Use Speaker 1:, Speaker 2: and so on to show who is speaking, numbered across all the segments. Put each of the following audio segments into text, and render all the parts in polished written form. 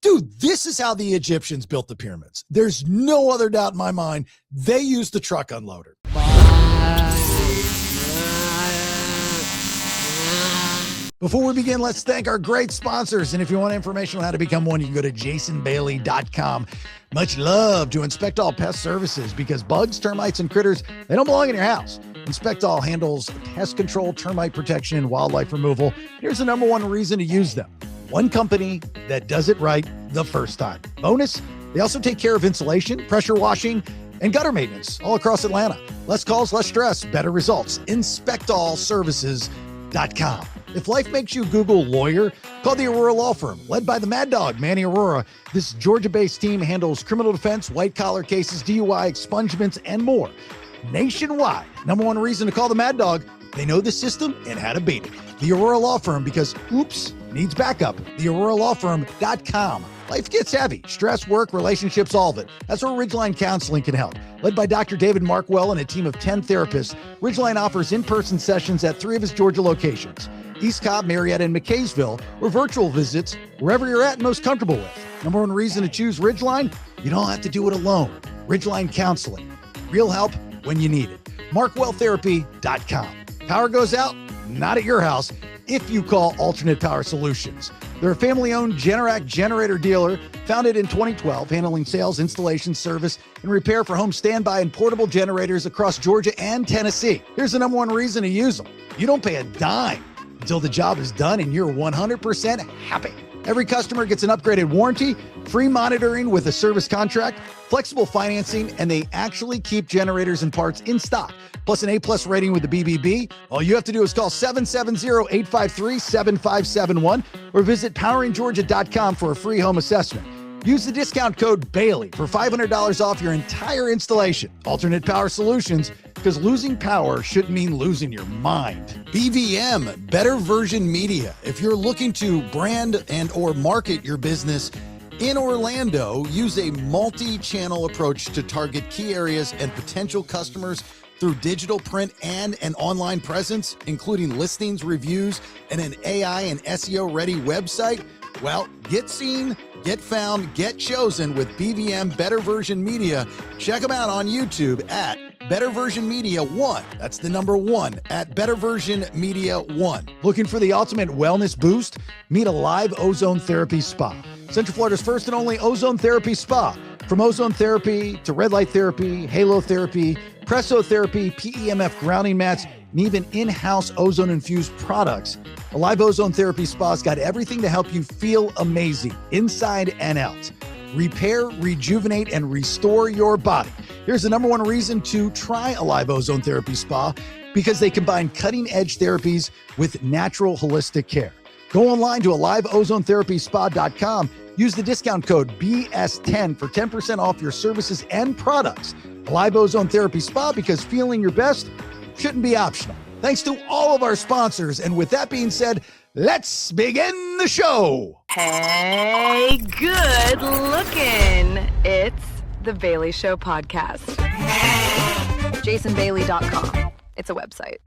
Speaker 1: Dude, this is how the Egyptians built the pyramids. There's no other doubt in my mind. They used the truck unloader. Before we begin, let's thank our great sponsors. And if you want information on how to become one, you can go to jasonbailey.com. Much love to Inspect All Pest Services, because bugs, termites, and critters, they don't belong in your house. Inspect All handles pest control, termite protection, and wildlife removal. Here's the number one reason to use them. One company that does it right the first time. Bonus, they also take care of insulation, pressure washing, and gutter maintenance all across Atlanta. Less calls, less stress, better results. InspectAllServices.com. If life makes you Google lawyer, call the Aurora Law Firm. Led by the Mad Dog, Manny Aurora, this Georgia-based team handles criminal defense, white-collar cases, DUI, expungements, and more. Nationwide. Number one reason to call the Mad Dog, they know the system and how to beat it. The Aurora Law Firm, because oops needs backup. TheAuroraLawFirm.com. Life gets heavy. Stress, work, relationships, all of it. That's where Ridgeline Counseling can help. Led by Dr. David Markwell and a team of 10 therapists, Ridgeline offers in-person sessions at 3 of his Georgia locations: East Cobb, Marietta, and McKaysville, or virtual visits wherever you're at and most comfortable with. Number one reason to choose Ridgeline, you don't have to do it alone. Ridgeline Counseling. Real help when you need it. MarkwellTherapy.com. Power goes out, not at your house, if you call Alternate Power Solutions. They're a family-owned Generac generator dealer, founded in 2012, handling sales, installation, service, and repair for home standby and portable generators across Georgia and Tennessee. Here's the number one reason to use them. You don't pay a dime until the job is done and you're 100% happy. Every customer gets an upgraded warranty, free monitoring with a service contract, flexible financing, and they actually keep generators and parts in stock, plus an A+ rating with the BBB. All you have to do is call 770-853-7571 or visit poweringgeorgia.com for a free home assessment. Use the discount code Bailey for $500 off your entire installation. Alternate Power Solutions, because losing power shouldn't mean losing your mind. BVM, Better Version Media. If you're looking to brand and or market your business in Orlando, use a multi-channel approach to target key areas and potential customers through digital, print, and an online presence, including listings, reviews, and an AI and SEO-ready website. Well, get seen, get found, get chosen with BVM Better Version Media. Check them out on YouTube at Better Version Media 1. That's the number 1 at Better Version Media 1. Looking for the ultimate wellness boost? Meet a live ozone therapy spa. Central Florida's first and only ozone therapy spa. From ozone therapy to red light therapy, halo therapy, presso therapy, PEMF grounding mats, and even in-house ozone-infused products. A live ozone therapy spa's got everything to help you feel amazing, inside and out. Repair, rejuvenate, and restore your body. Here's the number one reason to try a live ozone therapy spa, because they combine cutting-edge therapies with natural holistic care. Go online to aliveozonetherapyspa.com. Use the discount code BS10 for 10% off your services and products. A live ozone therapy spa, because feeling your best shouldn't be optional. Thanks to all of our sponsors. And with that being said, let's begin the show.
Speaker 2: Hey, good looking. It's the Bailey Show podcast. JasonBailey.com. It's a website.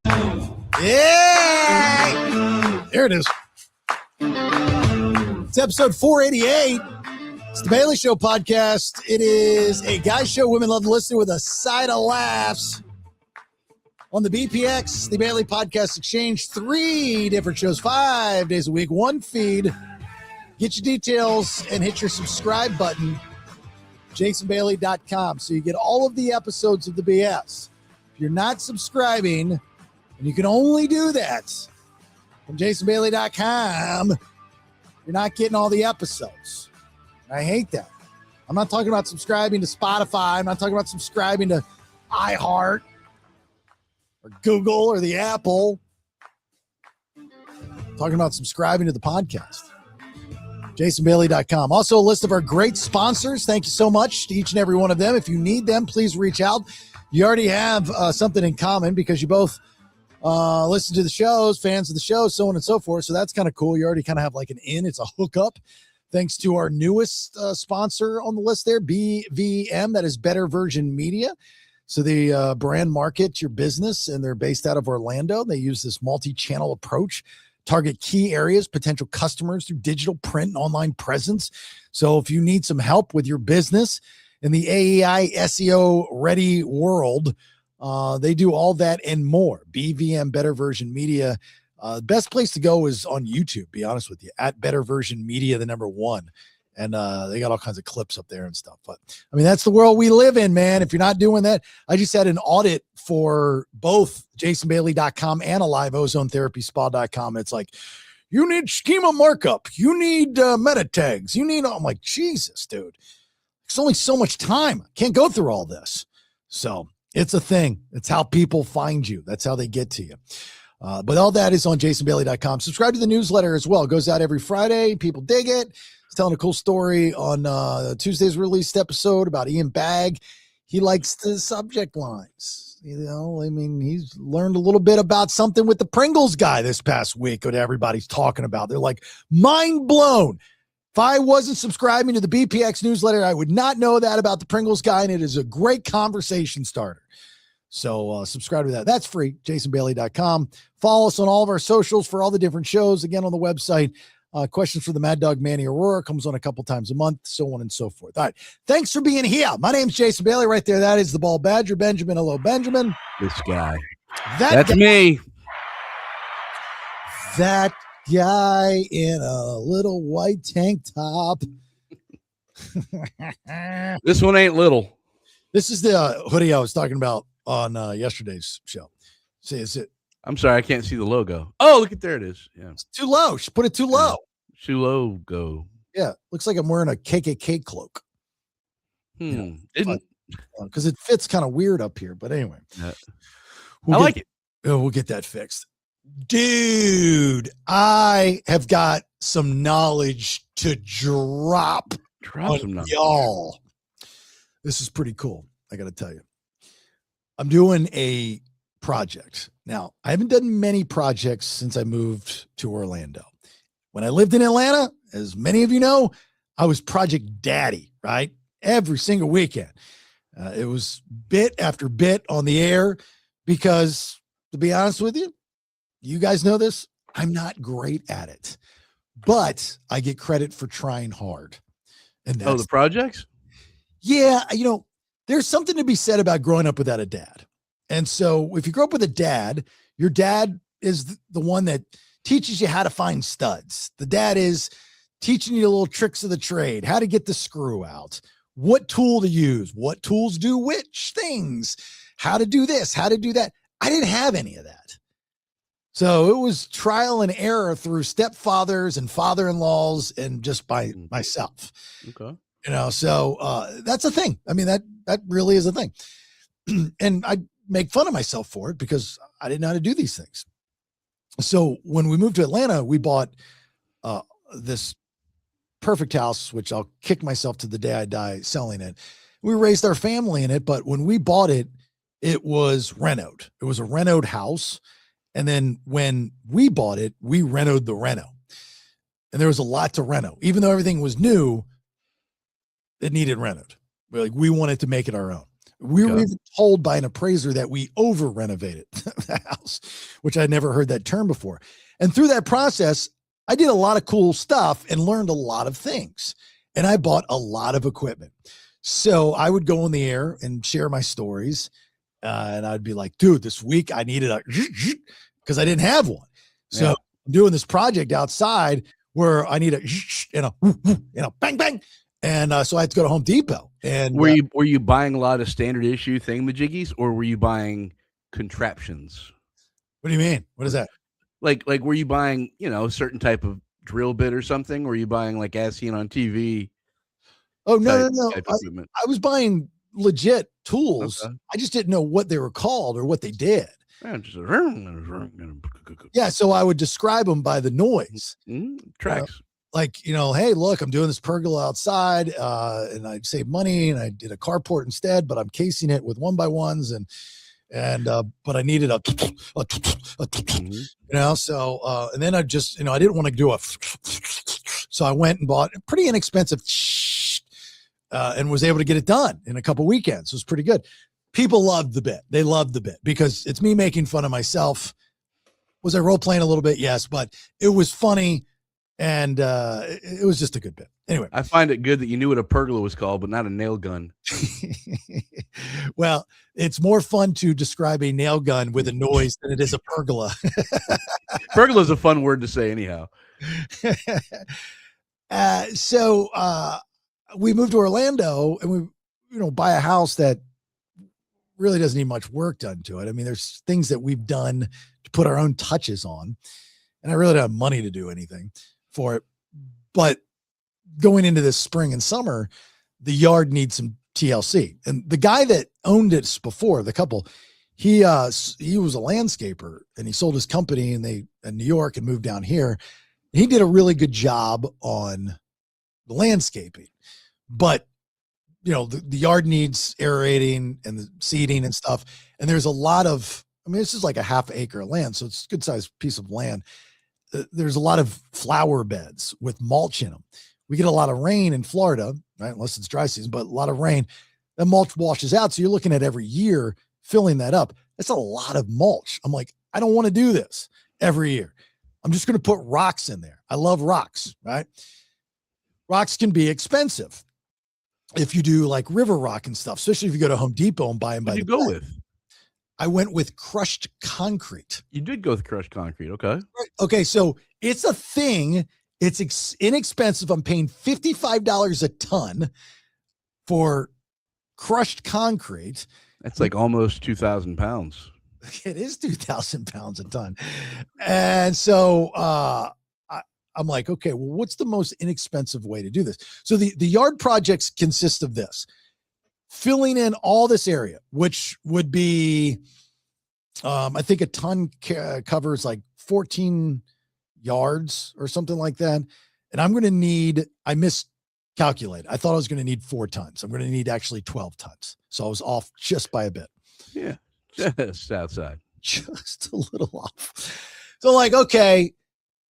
Speaker 1: Yeah! There it is. It's episode 488. It's the Bailey Show podcast. It is a guy show women love to listen to with a side of laughs. On the BPX, the Bailey Podcast Exchange, 3 different shows, 5 days a week, 1 feed. Get your details and hit your subscribe button, jasonbailey.com, so you get all of the episodes of the BS. If you're not subscribing, and you can only do that from jasonbailey.com, you're not getting all the episodes. I hate that. I'm not talking about subscribing to Spotify. I'm not talking about subscribing to iHeart or Google or the Apple. I'm talking about subscribing to the podcast. JasonBailey.com. Also a list of our great sponsors. Thank you so much to each and every one of them. If you need them, please reach out. You already have something in common because you both listen to the shows, fans of the show, so on and so forth. So that's kind of cool. You already kind of have like an in. It's a hookup. Thanks to our newest sponsor on the list there, BVM. That is Better Version Media. So they brand market your business, and they're based out of Orlando. They use this multi-channel approach target key areas, potential customers through digital, print, and online presence. So if you need some help with your business in the AEI SEO ready world, they do all that and more. BVM, Better Version Media. Best place to go is on YouTube, be honest with you, at Better Version Media, the number 1. And they got all kinds of clips up there and stuff. But I mean, that's the world we live in, man. If you're not doing that, I just had an audit for both jasonbailey.com and AliveOzoneTherapySpa.com. It's like, you need schema markup. You need meta tags. You need, I'm like, Jesus, dude. There's only so much time. I can't go through all this. So it's a thing. It's how people find you. That's how they get to you. But all that is on jasonbailey.com. Subscribe to the newsletter as well. It goes out every Friday. People dig it. It's telling a cool story on Tuesday's released episode about Ian Bagg. He likes the subject lines. You know, I mean, he's learned a little bit about something with the Pringles guy this past week that everybody's talking about. They're like, mind blown. If I wasn't subscribing to the BPX newsletter, I would not know that about the Pringles guy, and it is a great conversation starter. So subscribe to that. That's free, jasonbailey.com. Follow us on all of our socials for all the different shows. Again, on the website, questions for the Mad Dog Manny Aurora comes on a couple times a month, so on and so forth. All right. Thanks for being here. My name's Jason Bailey. Right there, that is the Bald Badger. Benjamin. Hello, Benjamin.
Speaker 3: This guy.
Speaker 1: That's
Speaker 3: me.
Speaker 1: That guy in a little white tank top.
Speaker 3: This one ain't little.
Speaker 1: This is the hoodie I was talking about on yesterday's show. See, is it?
Speaker 3: I'm sorry, I can't see the logo. Oh, look at there it is. Yeah,
Speaker 1: it's too low. She put it too low.
Speaker 3: Shoe logo.
Speaker 1: Yeah, looks like I'm wearing a KKK cloak. Because it fits kind of weird up here. But anyway,
Speaker 3: I like it.
Speaker 1: We'll get that fixed. Dude, I have got some knowledge to drop
Speaker 3: some knowledge,
Speaker 1: y'all. This is pretty cool. I got to tell you, I'm doing a project. Now, I haven't done many projects since I moved to Orlando. When I lived in Atlanta, as many of you know, I was Project Daddy, right? Every single weekend. It was bit after bit on the air because, to be honest with you, you guys know this, I'm not great at it, but I get credit for trying hard. And that's
Speaker 3: the projects?
Speaker 1: Yeah, you know, there's something to be said about growing up without a dad. And so if you grow up with a dad, your dad is the one that teaches you how to find studs. The dad is teaching you little tricks of the trade, how to get the screw out, what tool to use, what tools do which things, how to do this, how to do that. I didn't have any of that. So it was trial and error through stepfathers and father-in-laws and just by myself.
Speaker 3: Okay.
Speaker 1: You know, so that's a thing. I mean, that really is a thing. And I make fun of myself for it because I didn't know how to do these things. So when we moved to Atlanta, we bought this perfect house, which I'll kick myself to the day I die selling it. We raised our family in it, but when we bought it, it was renoed. It was a renoed house. And then when we bought it, we renoed the reno. And there was a lot to reno. Even though everything was new, it needed renoed. We wanted to make it our own. We were even told by an appraiser that we over renovated the house, which I'd never heard that term before. And through that process, I did a lot of cool stuff and learned a lot of things. And I bought a lot of equipment. So I would go on the air and share my stories. And I'd be like, dude, this week I needed a, because I didn't have one. So I'm doing this project outside where I need a, bang, bang. And so I had to go to Home Depot. And
Speaker 3: were you buying a lot of standard issue thingamajiggies, or were you buying contraptions?
Speaker 1: What do you mean? What is that?
Speaker 3: Like were you buying, a certain type of drill bit or something? Or were you buying like as seen on TV?
Speaker 1: Oh, no. I was buying legit tools.
Speaker 3: Okay.
Speaker 1: I just didn't know what they were called or what they did. Yeah, so I would describe them by the noise.
Speaker 3: Tracks.
Speaker 1: Hey, look, I'm doing this pergola outside, and I'd save money, and I did a carport instead, but I'm casing it with 1x1s, but I needed and then I just, I didn't want to do so I went and bought a pretty inexpensive, and was able to get it done in a couple weekends. It was pretty good. People loved the bit. They loved the bit because it's me making fun of myself Was I role playing a little bit? Yes, but it was funny, and it was just a good bit. Anyway,
Speaker 3: I find it good that you knew what a pergola was called, but not a nail gun.
Speaker 1: Well, it's more fun to describe a nail gun with a noise than it is a pergola.
Speaker 3: Pergola is a fun word to say, anyhow.
Speaker 1: So we moved to Orlando, and we buy a house that really doesn't need much work done to it. I mean, there's things that we've done to put our own touches on, and I really don't have money to do anything for it. But going into this spring and summer, the yard needs some TLC. And the guy that owned it before, the couple, he was a landscaper, and he sold his company in New York and moved down here. He did a really good job on the landscaping, but the yard needs aerating and the seeding and stuff. And there's a lot of, this is like a half acre of land, so it's a good sized piece of land. There's a lot of flower beds with mulch in them. We get a lot of rain in Florida, right? Unless it's dry season, but a lot of rain. That mulch washes out. So you're looking at every year filling that up. That's a lot of mulch. I'm like, I don't want to do this every year. I'm just going to put rocks in there. I love rocks, right? Rocks can be expensive if you do like river rock and stuff, especially if you go to Home Depot and buy them by the
Speaker 3: go
Speaker 1: bag. I went with crushed concrete.
Speaker 3: You did go with crushed concrete. Okay.
Speaker 1: Right. Okay. So it's a thing. It's inexpensive. I'm paying $55 a ton for crushed concrete.
Speaker 3: That's like almost 2,000 pounds.
Speaker 1: It is 2,000 pounds a ton. And so I'm like, okay, well, what's the most inexpensive way to do this? So the yard projects consist of this: filling in all this area, which would be, I think a ton covers like 14 yards or something like that. And I'm going to need, I miscalculated. I thought I was going to need 4 tons. I'm going to need actually 12 tons. So I was off just by a bit.
Speaker 3: Yeah. Just outside.
Speaker 1: Just a little off. So like, okay,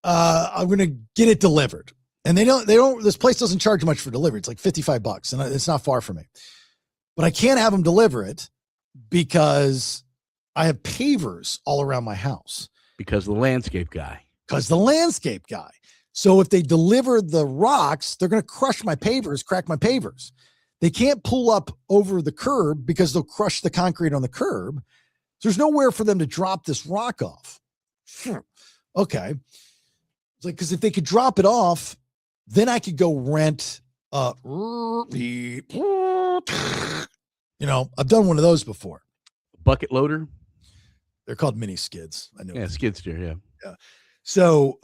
Speaker 1: I'm going to get it delivered. And this place doesn't charge much for delivery. It's like $55 and it's not far from me, but I can't have them deliver it because I have pavers all around my house.
Speaker 3: Because the landscape guy.
Speaker 1: So if they deliver the rocks, they're going to crack my pavers. They can't pull up over the curb because they'll crush the concrete on the curb. So there's nowhere for them to drop this rock off. Okay. It's like, because if they could drop it off, then I could go rent I've done one of those before.
Speaker 3: Bucket loader?
Speaker 1: They're called mini skids. I know.
Speaker 3: Yeah, skid steer, yeah.
Speaker 1: Yeah. So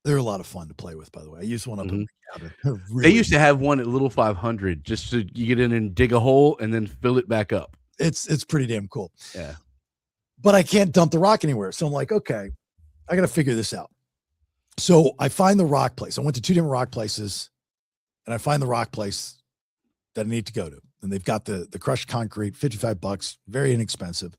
Speaker 1: they're a lot of fun to play with, by the way. I used one up in the cabin.
Speaker 3: They used to have one at Little 500 just so you get in and dig a hole and then fill it back up.
Speaker 1: It's pretty damn cool.
Speaker 3: Yeah.
Speaker 1: But I can't dump the rock anywhere. So I'm like, okay, I got to figure this out. So I find the rock place. I went to 2 different rock places, and I find the rock place that I need to go to. And they've got the crushed concrete, $55, very inexpensive.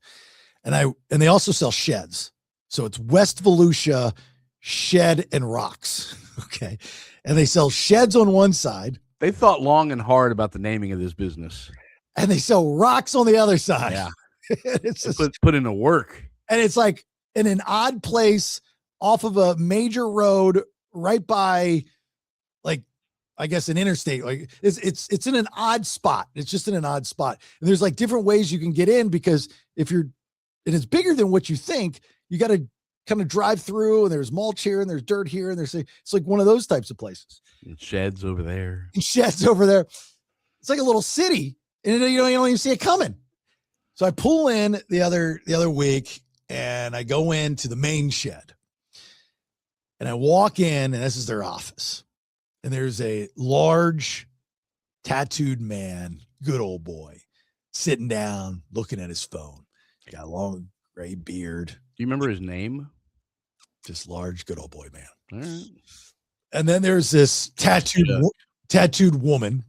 Speaker 1: And they also sell sheds. So it's West Volusia Shed and Rocks. Okay. And they sell sheds on one side.
Speaker 3: They thought long and hard about the naming of this business.
Speaker 1: And they sell rocks on the other side.
Speaker 3: Yeah.
Speaker 1: It's just,
Speaker 3: put in the work.
Speaker 1: and it's like in an odd place off of a major road right by, like, I guess an interstate. Like it's in an odd spot. It's just in an odd spot. And there's like different ways you can get in, because and it's bigger than what you think. You got to kind of drive through, and there's mulch here and there's dirt here. And it's like one of those types of places.
Speaker 3: And sheds over there.
Speaker 1: It's like a little city, and you don't even see it coming. So I pull in the other week, and I go into the main shed, and I walk in, and this is their office. And there's a large tattooed man, good old boy, sitting down, looking at his phone. Got a long gray beard.
Speaker 3: Do you remember his name?
Speaker 1: Just large, good old boy, man.
Speaker 3: All right.
Speaker 1: And then there's this tattooed woman.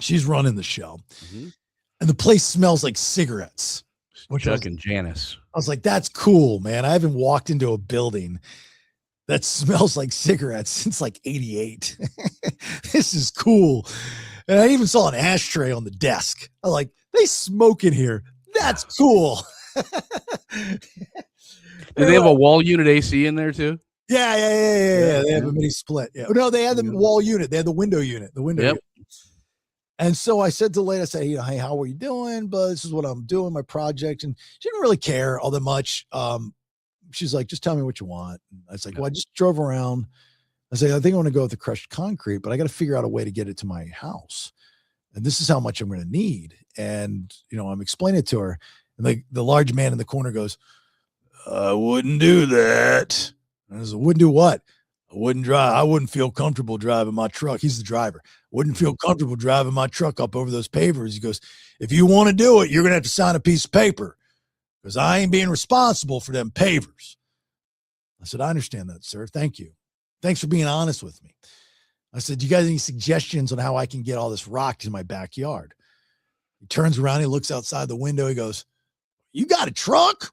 Speaker 1: She's running the show. Mm-hmm. And the place smells like cigarettes.
Speaker 3: Chuck and Janice.
Speaker 1: I was like, that's cool, man. I haven't walked into a building that smells like cigarettes since like 88. This is cool. And I even saw an ashtray on the desk. I'm like, they smoke in here. That's cool.
Speaker 3: Do they have a wall unit AC in there too?
Speaker 1: Yeah. They have a mini split. Yeah. No, they had the wall unit. They had the window unit. Unit. And so I said to the lady, I said, hey, how are you doing? But this is what I'm doing, my project. And she didn't really care all that much. She's like, just tell me what you want. And I was like, well, I just drove around. I said, I think I want to go with the crushed concrete, but I got to figure out a way to get it to my house. And this is how much I'm going to need. And, I'm explaining it to her. And the large man in the corner goes, I wouldn't do that. And I said, wouldn't do what? I wouldn't drive. I wouldn't feel comfortable driving my truck. He's the driver. Wouldn't feel comfortable driving my truck up over those pavers. He goes, if you want to do it, you're going to have to sign a piece of paper because I ain't being responsible for them pavers. I said, I understand that, sir. Thank you. Thanks for being honest with me. I said, you guys any suggestions on how I can get all this rock in my backyard? He turns around. He looks outside the window. He goes, you got a truck?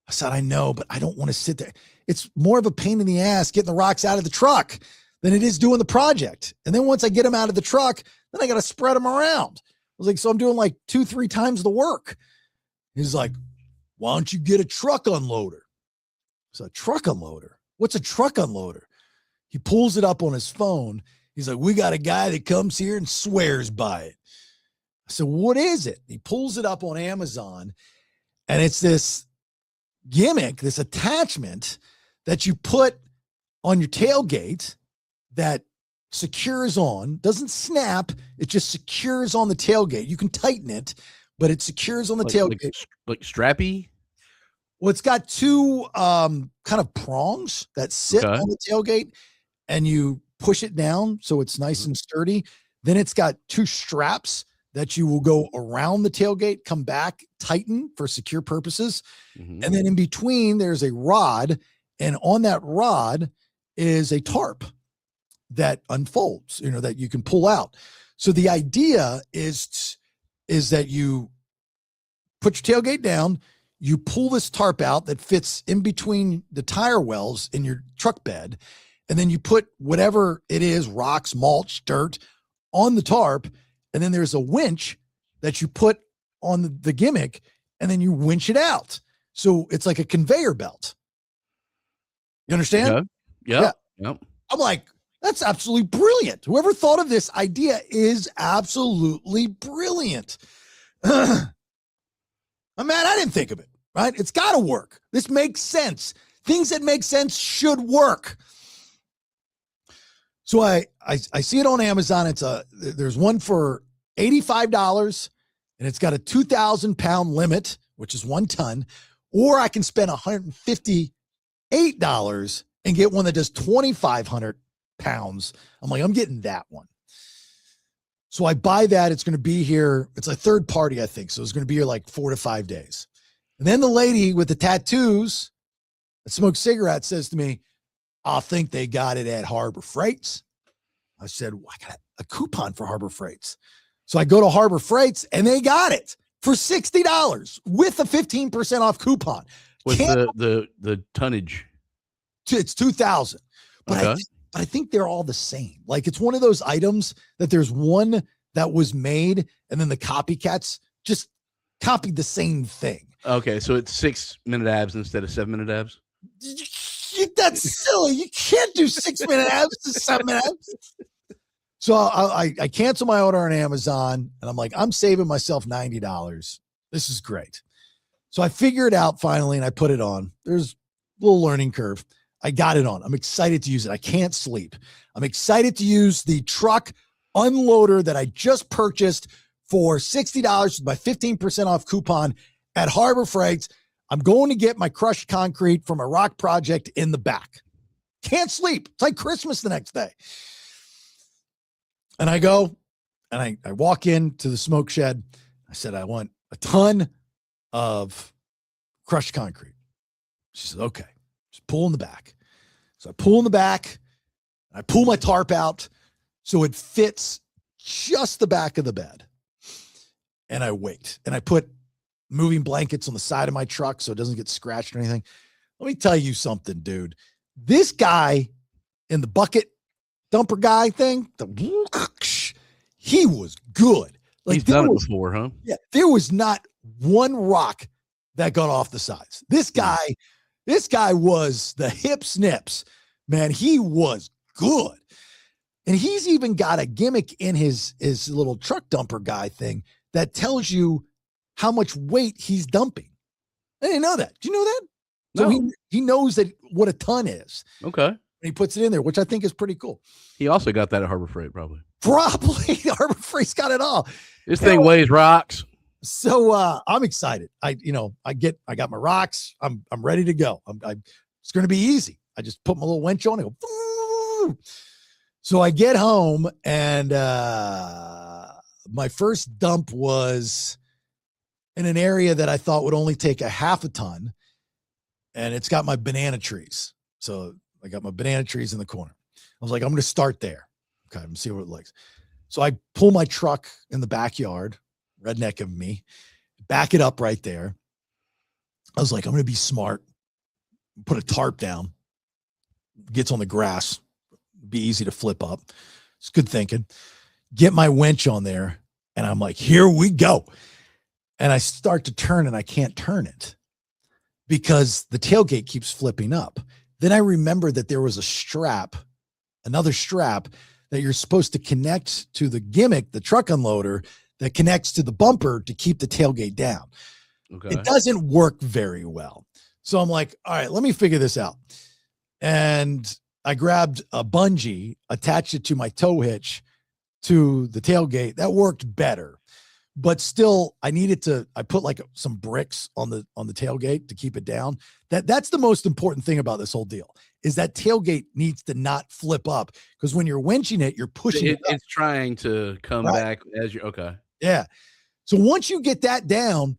Speaker 1: I said, I know, but I don't want to sit there. It's more of a pain in the ass getting the rocks out of the truck than it is doing the project. And then once I get them out of the truck, then I got to spread them around. I was like, so I'm doing like 2-3 times the work. He's like, why don't you get a truck unloader? So a truck unloader? What's a truck unloader? He pulls it up on his phone. He's like, we got a guy that comes here and swears by it. I said, what is it? He pulls it up on Amazon, and it's this gimmick, this attachment that you put on your tailgate that secures on, doesn't snap. It just secures on the tailgate. You can tighten it, but it secures on the tailgate.
Speaker 3: Like strappy?
Speaker 1: Well, it's got two kind of prongs that sit on the tailgate, and you push it down so it's nice and sturdy. Then it's got 2 straps that you will go around the tailgate, come back, tighten for secure purposes. And then in between, there's a rod, and on that rod is a tarp that unfolds, that you can pull out. So the idea is that you put your tailgate down, you pull this tarp out that fits in between the tire wells in your truck bed, and then you put whatever it is, rocks, mulch, dirt, on the tarp, and then there's a winch that you put on the gimmick, and then you winch it out. So it's like a conveyor belt. You understand?
Speaker 3: Yeah.
Speaker 1: I'm like, that's absolutely brilliant. Whoever thought of this idea is absolutely brilliant. I'm mad I didn't think of it, right? It's got to work. This makes sense. Things that make sense should work. So I see it on Amazon. There's one for $85, and it's got a 2,000 pound limit, which is 1 ton, or I can spend $158 and get one that does 2,500 pounds. I'm like, I'm getting that one. So I buy that. It's going to be here. It's a third party, I think. So it's going to be here like 4 to 5 days. And then the lady with the tattoos that smokes cigarettes says to me, I think they got it at Harbor Freights. I said, well, I got a coupon for Harbor Freights. So I go to Harbor Freights, and they got it for $60 with a 15% off coupon.
Speaker 3: What's the tonnage?
Speaker 1: It's 2,000. But I think they're all the same. Like, it's one of those items that there's one that was made, and then the copycats just copied the same thing.
Speaker 3: Okay, so it's 6-minute abs instead of 7-minute abs?
Speaker 1: That's silly. You can't do 6-minute abs to 7-minute abs. So I cancel my order on Amazon, and I'm like, I'm saving myself $90. This is great. So I figure it out finally, and I put it on. There's a little learning curve. I got it on. I'm excited to use it. I can't sleep. I'm excited to use the truck unloader that I just purchased for $60 with my 15% off coupon at Harbor Freights. I'm going to get my crushed concrete from a rock project in the back. Can't sleep. It's like Christmas the next day. And I go and I walk into the smoke shed. I said, I want a ton of crushed concrete. She said, okay, just pull in the back. So I pull in the back. I pull my tarp out so it fits just the back of the bed. And I wait. And I put moving blankets on the side of my truck so it doesn't get scratched or anything. Let me tell you something, dude. This guy in the bucket dumper guy thing, he was good. Like,
Speaker 3: he's done it before, huh?
Speaker 1: Yeah, there was not one rock that got off the sides. This guy This guy was the hip snips, man. He was good. And he's even got a gimmick in his little truck dumper guy thing that tells you how much weight he's dumping. I didn't know that. Do you know that? So
Speaker 3: No.
Speaker 1: he knows that what a ton is.
Speaker 3: Okay.
Speaker 1: And he puts it in there, which I think is pretty cool.
Speaker 3: He also got that at Harbor Freight, probably.
Speaker 1: Probably Harbor Freight's got it all.
Speaker 3: This thing weighs rocks.
Speaker 1: So I'm excited. I got my rocks. I'm ready to go. It's going to be easy. I just put my little winch on and go. Boo! So I get home and my first dump was in an area that I thought would only take a half a ton. And it's got my banana trees. So I got my banana trees in the corner. I was like, I'm going to start there. Okay. I'm see what it looks. So I pull my truck in the backyard, redneck of me, back it up right there. I was like, I'm going to be smart. Put a tarp down. Gets on the grass. Be easy to flip up. It's good thinking. Get my winch on there. And I'm like, here we go. And I start to turn and I can't turn it because the tailgate keeps flipping up. Then I remember that there was another strap that you're supposed to connect to the gimmick, the truck unloader that connects to the bumper to keep the tailgate down.
Speaker 3: Okay.
Speaker 1: It doesn't work very well. So I'm like, all right, let me figure this out. And I grabbed a bungee, attached it to my tow hitch to the tailgate. That worked better, but still I put like some bricks on the tailgate to keep it down. That's the most important thing about this whole deal is that tailgate needs to not flip up because when you're winching it, you're pushing it up.
Speaker 3: It's trying to come back as you're okay.
Speaker 1: Yeah. So once you get that down,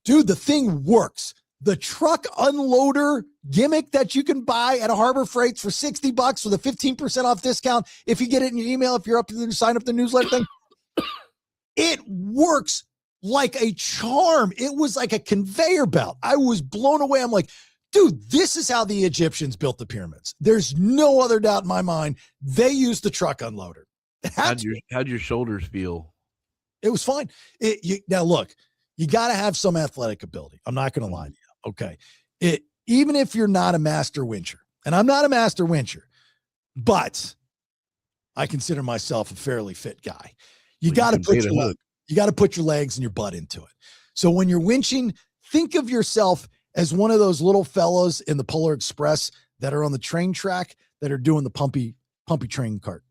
Speaker 1: dude, the thing works. The truck unloader gimmick that you can buy at a Harbor Freight for $60 with a 15% off discount. If you get it in your email, if you're up to sign up to the newsletter thing, it works like a charm. It was like a conveyor belt. I was blown away. I'm like, dude, this is how the Egyptians built the pyramids. There's no other doubt in my mind. They used the truck unloader.
Speaker 3: How'd your shoulders feel?
Speaker 1: It was fine. Now look, you got to have some athletic ability. I'm not going to lie to you. Okay. Even if you're not a master wincher, and I'm not a master wincher, but I consider myself a fairly fit guy. You got to put your legs and your butt into it. So when you're winching, think of yourself as one of those little fellows in the Polar Express that are on the train track that are doing the pumpy train cart.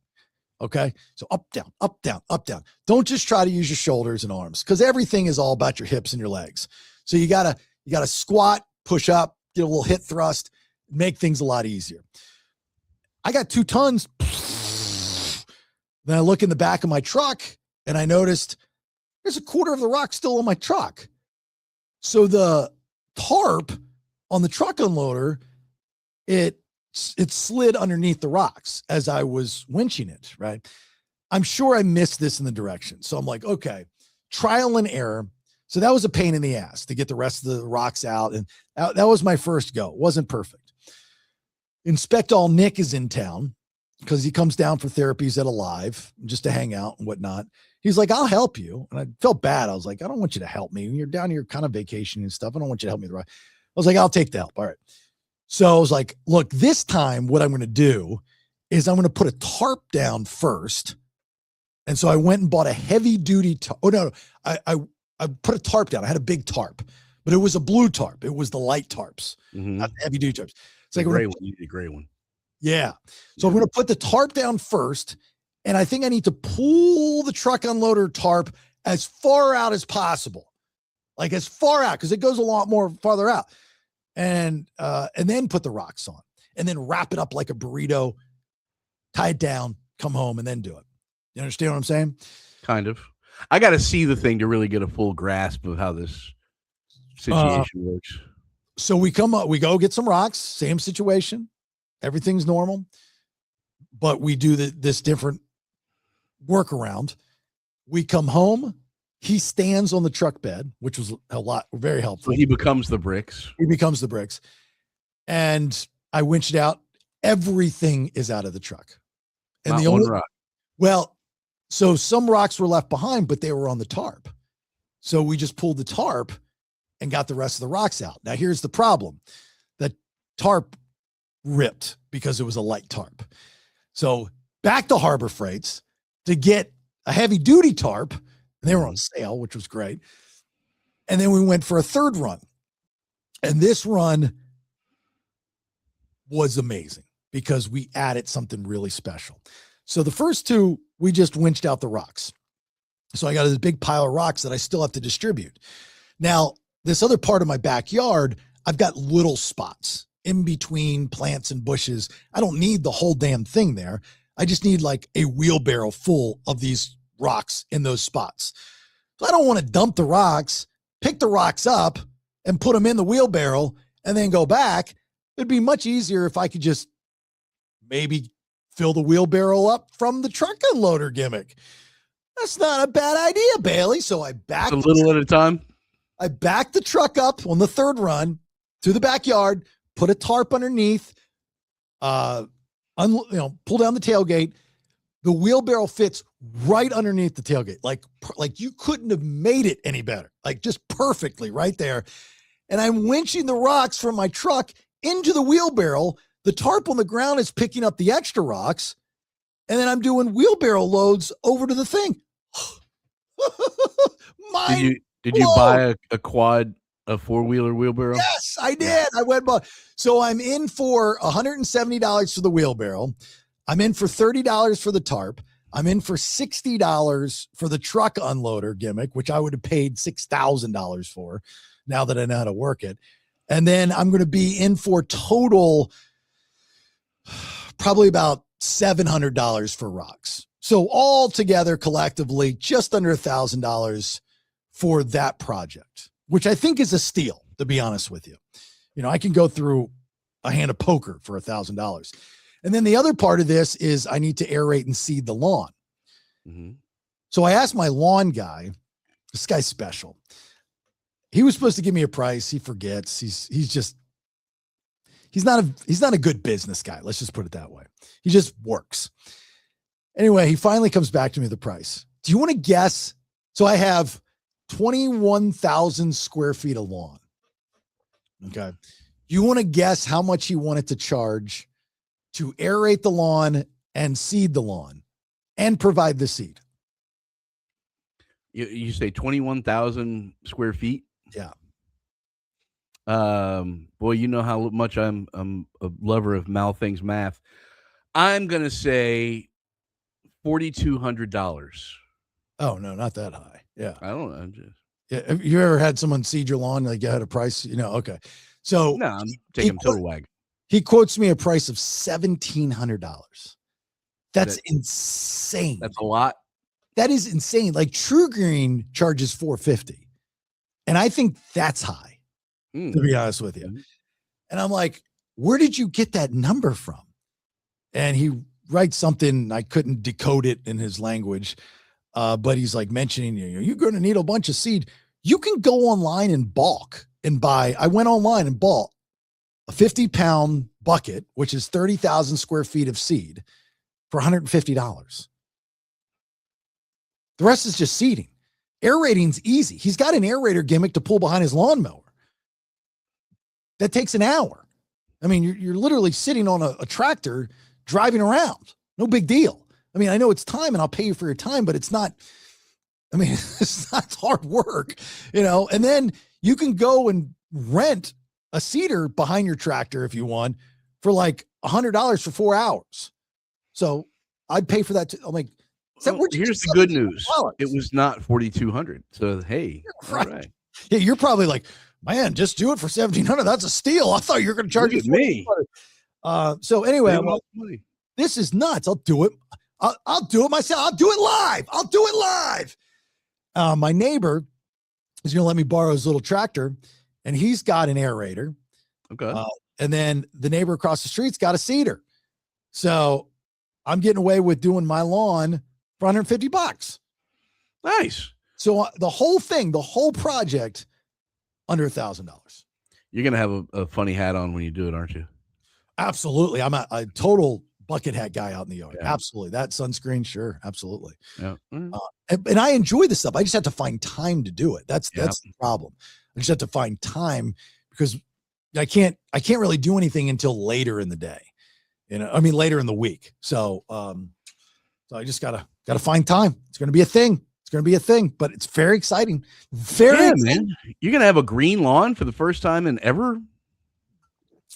Speaker 1: Okay. So up, down, up, down, up, down. Don't just try to use your shoulders and arms because everything is all about your hips and your legs. So you gotta squat, push up, get a little hip thrust, make things a lot easier. I got 2 tons. Then I look in the back of my truck and I noticed there's a quarter of the rock still on my truck. So the tarp on the truck unloader, it slid underneath the rocks as I was winching it, right? I'm sure I missed this in the direction. So I'm like, okay, trial and error. So that was a pain in the ass to get the rest of the rocks out. And that was my first go. It wasn't perfect. Inspect All Nick is in town because he comes down for therapies at Alive just to hang out and whatnot. He's like, I'll help you. And I felt bad. I was like, I don't want you to help me. You're down here kind of vacationing and stuff. I don't want you to help me. I was like, I'll take the help. All right. So I was like, look, this time what I'm going to do is I'm going to put a tarp down first. And so I went and bought a heavy duty tarp. Oh, no. I put a tarp down. I had a big tarp, but it was a blue tarp. It was the light tarps, not the heavy duty tarps. It's like
Speaker 3: a gray one. You need a gray one.
Speaker 1: Yeah. So I'm going to put the tarp down first. And I think I need to pull the truck unloader tarp as far out as possible, like as far out, because it goes a lot more farther out. And then put the rocks on and then wrap it up like a burrito, tie it down, come home and then do it. You understand what I'm saying?
Speaker 3: Kind of. I got to see the thing to really get a full grasp of how this situation works.
Speaker 1: So we go get some rocks, same situation. Everything's normal, but we do this different workaround. We come home. He stands on the truck bed, which was very helpful.
Speaker 3: So he becomes the bricks.
Speaker 1: And I winched it out. Everything is out of the truck. And
Speaker 3: Not one rock.
Speaker 1: Well, so some rocks were left behind, but they were on the tarp. So we just pulled the tarp and got the rest of the rocks out. Now here's the problem. tarp ripped because it was a light tarp. So back to Harbor Freights to get a heavy duty tarp. And they were on sale, which was great. And then we went for a third run. And this run was amazing because we added something really special. So the first two, we just winched out the rocks. So I got this big pile of rocks that I still have to distribute. Now, this other part of my backyard, I've got little spots in between plants and bushes. I don't need the whole damn thing there. I just need like a wheelbarrow full of these rocks in those spots. So I don't want to dump the rocks, pick the rocks up and put them in the wheelbarrow and then go back. It'd be much easier if I could just maybe fill the wheelbarrow up from the truck unloader gimmick. That's not a bad idea, Bailey. So I backed
Speaker 3: a little at a time.
Speaker 1: I backed the truck up on the third run to the backyard, put a tarp underneath, pull down the tailgate. The wheelbarrow fits right underneath the like you couldn't have made it any better, like just perfectly right there. And I'm winching the rocks from my truck into the wheelbarrow. The tarp on the ground is picking up the extra rocks. And then I'm doing wheelbarrow loads over to the thing.
Speaker 3: Did you buy a quad, a four-wheeler wheelbarrow?
Speaker 1: Yes, I did. I went, so I'm in for $170 for the wheelbarrow. I'm in for $30 for the tarp. I'm in for $60 for the truck unloader gimmick, which I would have paid $6,000 for now that I know how to work it. And then I'm going to be in for total probably about $700 for rocks. So all together collectively, just under $1,000 for that project, which I think is a steal, to be honest with you. I can go through a hand of poker for $1,000. And then the other part of this is I need to aerate and seed the lawn. Mm-hmm. So I asked my lawn guy, this guy's special. He was supposed to give me a price. He forgets. He's not a good business guy. Let's just put it that way. He just works. Anyway, he finally comes back to me with the price. Do you want to guess? So I have 21,000 square feet of lawn. Okay. You want to guess how much he wanted to charge to aerate the lawn and seed the lawn and provide the seed?
Speaker 3: You say 21,000 square feet?
Speaker 1: Yeah.
Speaker 3: Boy, you know how much I'm a lover of Mal Things math. I'm gonna say $4,200.
Speaker 1: Oh no, not that high. Yeah,
Speaker 3: I don't know. I'm just.
Speaker 1: Yeah, have you ever had someone seed your lawn like you had a price? Okay. So
Speaker 3: no, I'm taking total wag.
Speaker 1: He quotes me a price of $1,700. That's insane.
Speaker 3: That's a lot.
Speaker 1: That is insane. Like True Green charges $450, and I think that's high. To be honest with you. And I'm like, where did you get that number from? And he writes something, I couldn't decode it in his language, but he's like mentioning, you're going to need a bunch of seed. You can go online and bulk and buy. I went online and bought a 50-pound bucket, which is 30,000 square feet of seed for $150. The rest is just seeding. Aerating's easy. He's got an aerator gimmick to pull behind his lawnmower. That takes an hour. I mean, you're literally sitting on a tractor driving around. No big deal. I mean, I know it's time and I'll pay you for your time, but it's not hard work, and then you can go and rent a seeder behind your tractor if you want for like $100 for 4 hours. So I'd pay for that too. I'm like,
Speaker 3: here's the good news. It was not 4,200. So, hey,
Speaker 1: right. All right. Yeah. You're probably like, man, just do it for 1,700. That's a steal. I thought you were going to charge
Speaker 3: me.
Speaker 1: So anyway, this is nuts. I'll do it. I'll do it myself. I'll do it live. My neighbor is going to let me borrow his little tractor, and he's got an aerator.
Speaker 3: Okay.
Speaker 1: And then the neighbor across the street's got a seeder. So I'm getting away with doing my lawn for $150.
Speaker 3: Nice.
Speaker 1: So the whole project, under $1,000.
Speaker 3: You're going to have a funny hat on when you do it, aren't you?
Speaker 1: Absolutely. I'm a total bucket hat guy out in the yard.
Speaker 3: Yeah.
Speaker 1: Absolutely. That sunscreen. Sure. Absolutely.
Speaker 3: Yeah.
Speaker 1: And I enjoy this stuff. I just have to find time to do it. That's the problem. I just have to find time because I can't really do anything until later in the day. Later in the week. So I just gotta find time. It's gonna be a thing. But it's very exciting. Very exciting.
Speaker 3: Man. You're gonna have a green lawn for the first time in ever.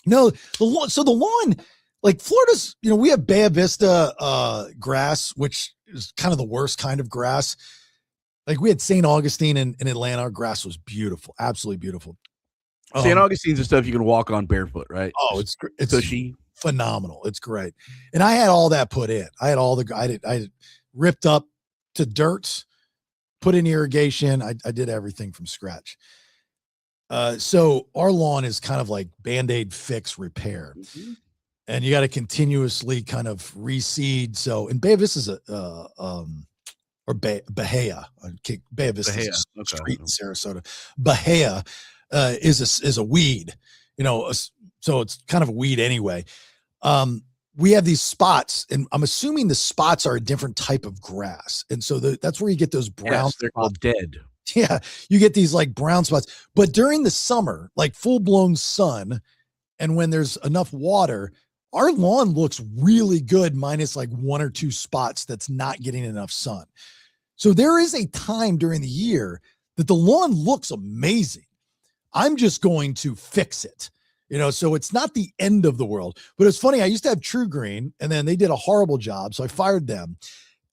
Speaker 1: No, the lawn, like Florida's, we have Bay Vista grass, which is kind of the worst kind of grass. Like we had St. Augustine in Atlanta. Our grass was beautiful, absolutely beautiful.
Speaker 3: St. Augustine's the stuff you can walk on barefoot, right?
Speaker 1: Oh, it's
Speaker 3: cushy,
Speaker 1: phenomenal. It's great. And I had all that put in. I had ripped up to dirt, put in irrigation. I did everything from scratch. So our lawn is kind of like Band-Aid fix repair. Mm-hmm. And you got to continuously kind of reseed. So, and Bay Vista is Bahia. Bay Vista is a street in Sarasota. Bahia is a weed, so it's kind of a weed anyway. We have these spots, and I'm assuming the spots are a different type of grass. And so that's where you get those brown spots.
Speaker 3: They're called dead.
Speaker 1: Yeah, you get these like brown spots. But during the summer, like full-blown sun, and when there's enough water, our lawn looks really good, minus like one or two spots that's not getting enough sun. So there is a time during the year that the lawn looks amazing. I'm just going to fix it, so it's not the end of the world. But it's funny, I used to have True Green, and then they did a horrible job, so I fired them.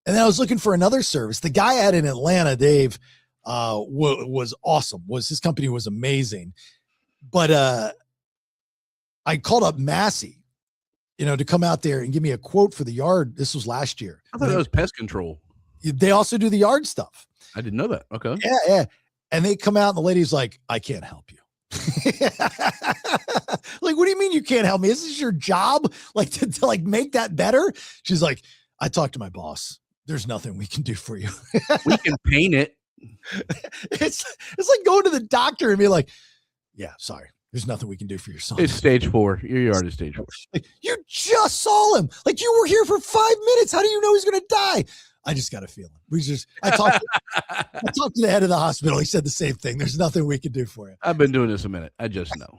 Speaker 1: And then I was looking for another service. The guy I had in Atlanta, Dave, was awesome. His company was amazing. But I called up Massey, to come out there and give me a quote for the yard. This was last year.
Speaker 3: I thought that was pest control.
Speaker 1: They also do the yard stuff.
Speaker 3: I didn't know that. Okay.
Speaker 1: Yeah. And they come out and the lady's like, I can't help you. Like, what do you mean you can't help me? Is this your job? Like to like make that better? She's like, I talked to my boss. There's nothing we can do for you.
Speaker 3: We can paint it.
Speaker 1: It's like going to the doctor and be like, yeah, sorry. There's nothing we can do for your son.
Speaker 3: It's stage 4. Your yard is stage 4.
Speaker 1: Like, you just saw him. Like, you were here for 5 minutes. How do you know he's going to die? I just got a feeling. I talked to the head of the hospital. He said the same thing. There's nothing we can do for you.
Speaker 3: I've been doing this a minute. I just know.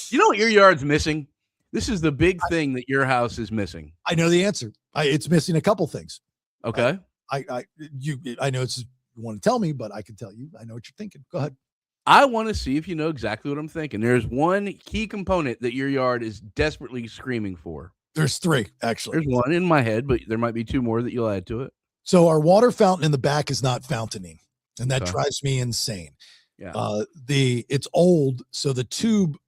Speaker 3: You know what your yard's missing? This is the big thing that your house is missing.
Speaker 1: I know the answer. It's missing a couple things.
Speaker 3: Okay.
Speaker 1: I know you want to tell me, but I can tell you. I know what you're thinking. Go ahead.
Speaker 3: I want to see if you know exactly what I'm thinking. There's one key component that your yard is desperately screaming for.
Speaker 1: There's 3, actually.
Speaker 3: There's one in my head, but there might be 2 more that you'll add to it.
Speaker 1: So our water fountain in the back is not fountaining, and that drives me insane.
Speaker 3: Yeah.
Speaker 1: It's old, so the tube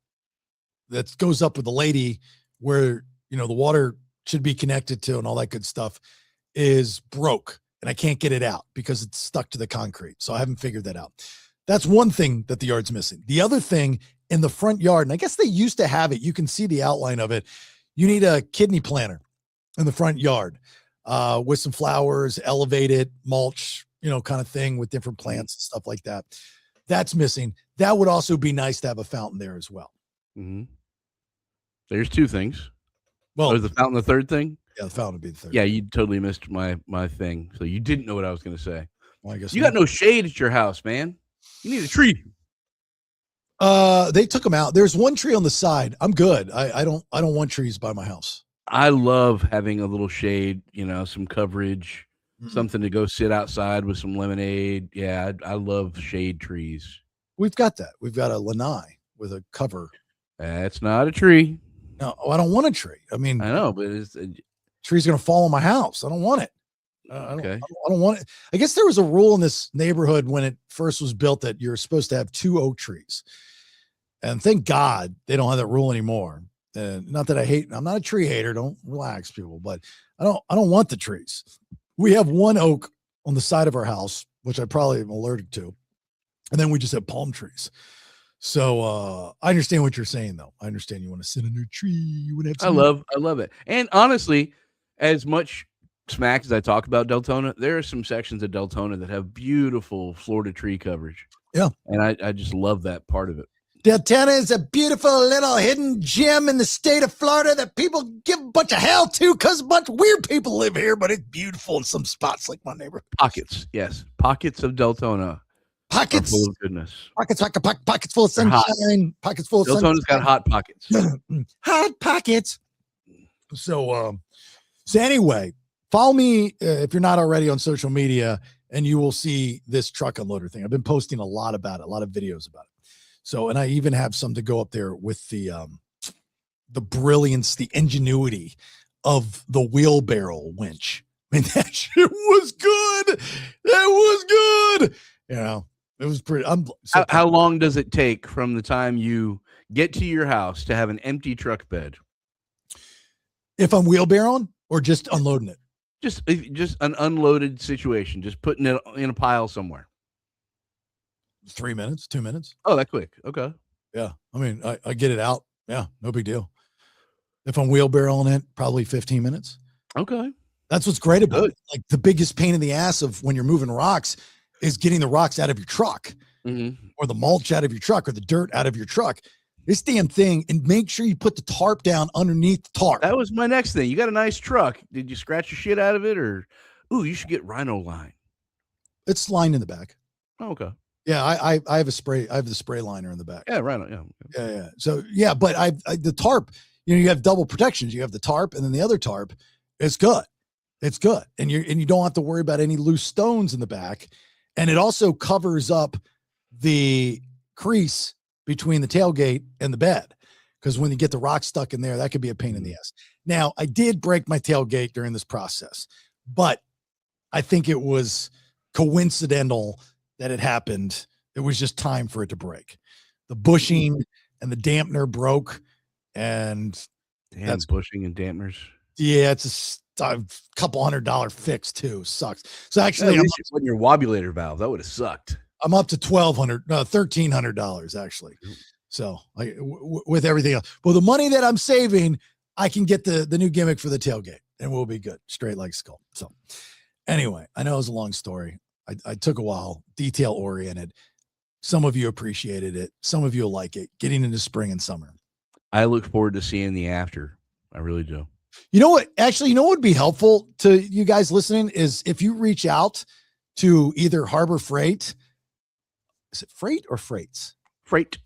Speaker 1: that goes up with the lady where, the water should be connected to and all that good stuff is broke, and I can't get it out because it's stuck to the concrete. So I haven't figured that out. That's one thing that the yard's missing. The other thing in the front yard, and I guess they used to have it, you can see the outline of it. You need a kidney planter in the front yard with some flowers, elevated mulch, kind of thing with different plants and stuff like that. That's missing. That would also be nice to have a fountain there as well.
Speaker 3: Mm-hmm. There's 2 things.
Speaker 1: Well,
Speaker 3: is the fountain the third thing?
Speaker 1: Yeah, the fountain would be the third.
Speaker 3: Yeah, you totally missed my thing. So you didn't know what I was going to say.
Speaker 1: Well, I guess
Speaker 3: you got no shade at your house, man. You need a tree.
Speaker 1: They took them out. There's one tree on the side. I'm good. I don't want trees by my house.
Speaker 3: I love having a little shade, some coverage, something to go sit outside with some lemonade. Yeah, I love shade trees.
Speaker 1: We've got that. We've got a lanai with a cover.
Speaker 3: That's not a tree.
Speaker 1: No, I don't want a tree. I mean,
Speaker 3: I know, but
Speaker 1: tree's going to fall on my house. I don't want it.
Speaker 3: Okay.
Speaker 1: I don't want it. I guess there was a rule in this neighborhood when it first was built that you're supposed to have 2 oak trees. And thank God they don't have that rule anymore. And not that I'm not a tree hater. Don't relax, people, but I don't want the trees. We have 1 oak on the side of our house, which I probably am allergic to. And then we just have palm trees. So I understand what you're saying, though. I understand you want to sit under a tree. You want to have
Speaker 3: I love it. And honestly, as much smack as I talk about Deltona, there are some sections of Deltona that have beautiful Florida tree coverage.
Speaker 1: Yeah.
Speaker 3: And I just love that part of it.
Speaker 1: Deltona is a beautiful little hidden gem in the state of Florida that people give a bunch of hell to because a bunch of weird people live here, but it's beautiful in some spots like my neighborhood.
Speaker 3: Pockets, yes. Pockets of Deltona.
Speaker 1: Pockets
Speaker 3: full of goodness.
Speaker 1: Pockets full of
Speaker 3: They're hot.
Speaker 1: sunshine. Pockets full of sunshine.
Speaker 3: Deltona's got hot pockets.
Speaker 1: Hot pockets. So anyway, follow me if you're not already on social media, and you will see this truck unloader thing. I've been posting a lot about it, a lot of videos about it. So, and I even have some to go up there with the brilliance, the ingenuity of the wheelbarrow winch. I mean, that shit was good. That was good. You know, it was pretty.
Speaker 3: How long does it take from the time you get to your house to have an empty truck bed?
Speaker 1: If I'm wheelbarrowing or just unloading it?
Speaker 3: Just an unloaded situation, just putting it in a pile somewhere.
Speaker 1: 3 minutes, 2 minutes.
Speaker 3: Oh, that quick. Okay.
Speaker 1: Yeah. I mean, I get it out. Yeah. No big deal. If I'm wheelbarrowing it, probably 15 minutes.
Speaker 3: Okay.
Speaker 1: That's what's great about it. Like the biggest pain in the ass of when you're moving rocks is getting the rocks out of your truck or the mulch out of your truck or the dirt out of your truck. This damn thing, and make sure you put the tarp down underneath the tarp.
Speaker 3: That was my next thing. You got a nice truck. Did you scratch your shit out of it, or you should get Rhino line? It's
Speaker 1: lined in the back.
Speaker 3: Oh, okay.
Speaker 1: Yeah, I have a spray. I have the spray liner in the back.
Speaker 3: Yeah, Rhino.
Speaker 1: Yeah. So yeah, but I the tarp. You have double protections. You have the tarp and then the other tarp. It's good. It's good, and you don't have to worry about any loose stones in the back, and it also covers up the crease between the tailgate and the bed, because when you get the rock stuck in there, that could be a pain in the ass. Now, I did break my tailgate during this process, but I think it was coincidental that it happened. It was just time for it to break. The bushing and the dampener broke, and
Speaker 3: that's bushing and dampeners.
Speaker 1: Yeah, it's a couple $100 fix too. Sucks. So actually,
Speaker 3: when your wobulator valve, that would have sucked.
Speaker 1: I'm up to $1,300 actually. So with everything else, well, the money that I'm saving, I can get the new gimmick for the tailgate, and we'll be good. Straight like skull. So anyway, I know it was a long story. I took a while, detail oriented. Some of you appreciated it. Some of you will like it. Getting into spring and summer.
Speaker 3: I look forward to seeing the after. I really do.
Speaker 1: You know what? Actually, you know what would be helpful to you guys listening is if you reach out to either Harbor Freight. Is it freight or freights?
Speaker 3: Freight.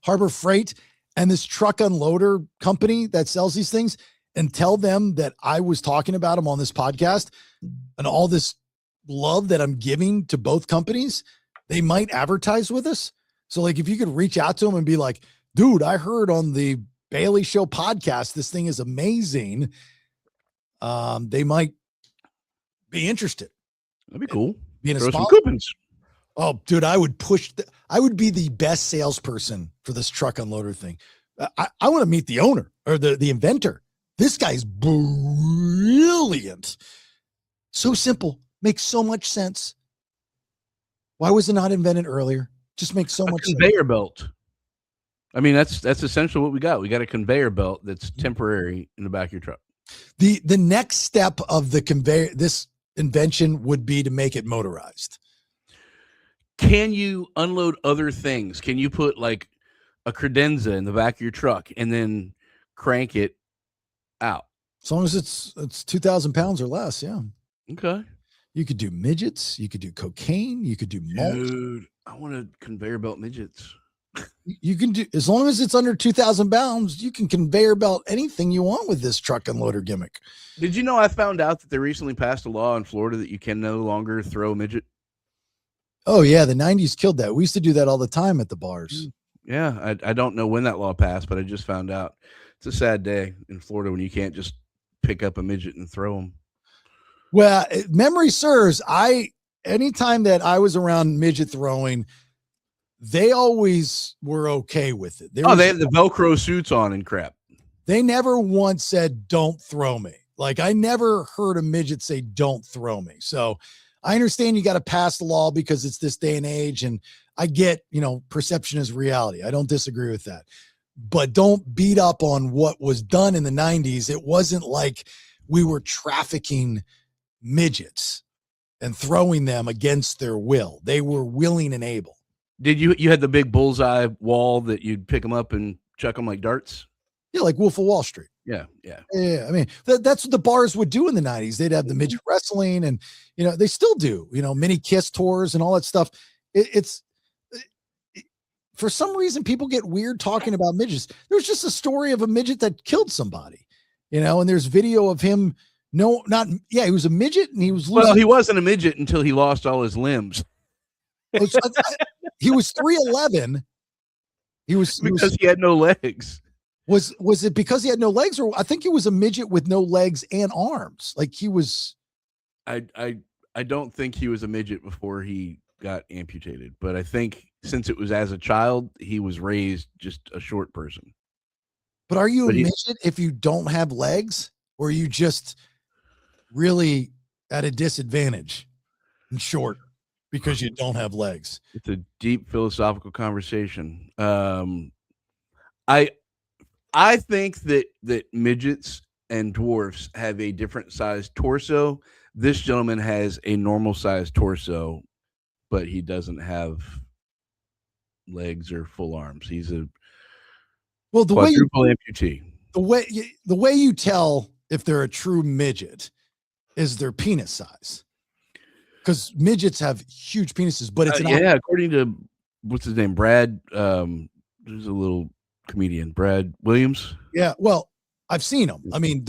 Speaker 1: Harbor Freight, and this truck unloader company that sells these things, and tell them that I was talking about them on this podcast and all this love that I'm giving to both companies. They might advertise with us. So like, if you could reach out to them and be like, dude, I heard on the Bailey Show podcast, this thing is amazing. They might be interested.
Speaker 3: That'd be cool.
Speaker 1: Being
Speaker 3: Throw some coupons.
Speaker 1: Oh, dude, I would I would be the best salesperson for this truck unloader thing. I want to meet the owner or the inventor. This guy's brilliant. So simple. Makes so much sense. Why was it not invented earlier? Just makes so much sense.
Speaker 3: Conveyor belt. I mean, that's essentially what we got. We got a conveyor belt that's temporary in the back of your truck.
Speaker 1: The next step of this invention would be to make it motorized.
Speaker 3: Can you unload other things? Can you put like a credenza in the back of your truck and then crank it out?
Speaker 1: As long as it's 2,000 pounds or less, yeah.
Speaker 3: Okay.
Speaker 1: You could do midgets. You could do cocaine. You could do malt.
Speaker 3: Dude, I want to conveyor belt midgets.
Speaker 1: You can do, as long as it's under 2,000 pounds, you can conveyor belt anything you want with this truck unloader gimmick.
Speaker 3: Did you know I found out that they recently passed a law in Florida that you can no longer throw a midget?
Speaker 1: Oh, yeah. The 90s killed that. We used to do that all the time at the bars.
Speaker 3: Yeah. I don't know when that law passed, but I just found out. It's a sad day in Florida when you can't just pick up a midget and throw them.
Speaker 1: Well, memory serves, anytime that I was around midget throwing, they always were okay with it.
Speaker 3: They had the Velcro suits on and crap.
Speaker 1: They never once said, don't throw me. Like, I never heard a midget say, don't throw me. So I understand you got to pass the law because it's this day and age. And I get, perception is reality. I don't disagree with that. But don't beat up on what was done in the 90s. It wasn't like we were trafficking midgets and throwing them against their will. They were willing and able.
Speaker 3: Did you had the big bullseye wall that you'd pick them up and chuck them like darts?
Speaker 1: Yeah, like Wolf of Wall Street.
Speaker 3: Yeah.
Speaker 1: I mean, that's what the bars would do in the 90s. They'd have the midget wrestling, and they still do. Mini kiss tours and all that stuff. it's for some reason people get weird talking about midgets. There's just a story of a midget that killed somebody, and there's video of him. No, not he was a midget and he was losing.
Speaker 3: Well, he wasn't a midget until he lost all his limbs.
Speaker 1: He was 3'11". He
Speaker 3: had no legs.
Speaker 1: Was it because he had no legs, or I think he was a midget with no legs and arms? Like he was.
Speaker 3: I don't think he was a midget before he got amputated, but I think since it was as a child, he was raised just a short person.
Speaker 1: But are you a midget if you don't have legs, or are you just really at a disadvantage and short because you don't have legs?
Speaker 3: It's a deep philosophical conversation. I think that midgets and dwarfs have a different sized torso. This gentleman has a normal sized torso, but he doesn't have legs or full arms. He's a quadruple amputee.
Speaker 1: The way you tell if they're a true midget is their penis size, because midgets have huge penises. But it's
Speaker 3: according to what's his name, Brad. There's a little comedian, Brad Williams.
Speaker 1: Yeah, well, I've seen them. I mean,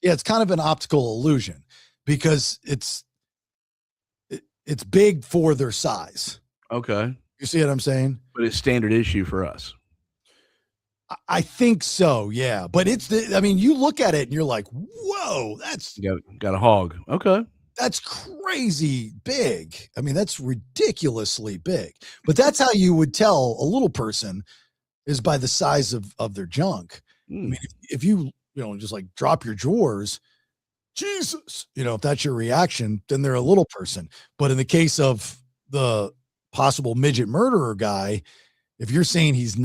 Speaker 1: it's kind of an optical illusion because it's big for their size.
Speaker 3: Okay,
Speaker 1: you see what I'm saying?
Speaker 3: But it's standard issue for us.
Speaker 1: I think so, yeah. But you look at it and you're like, whoa, that's
Speaker 3: got a hog. Okay.
Speaker 1: That's crazy big. I mean, that's ridiculously big. But that's how you would tell a little person is by the size of their junk. I mean, if you just like drop your drawers, Jesus, if that's your reaction, then they're a little person. But in the case of the possible midget murderer guy, if you're saying he's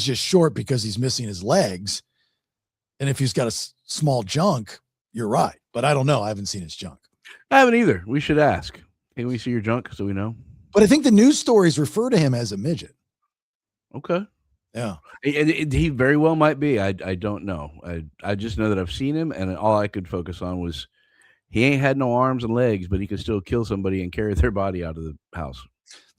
Speaker 1: just short because he's missing his legs, and if he's got a small junk, you're right. But I don't know. I haven't seen his junk.
Speaker 3: I haven't either. We should ask. Can we see your junk so we know?
Speaker 1: But I think the news stories refer to him as a midget.
Speaker 3: Okay.
Speaker 1: Yeah.
Speaker 3: He very well might be. I don't know. I just know that I've seen him, and all I could focus on was he ain't had no arms and legs, but he could still kill somebody and carry their body out of the house.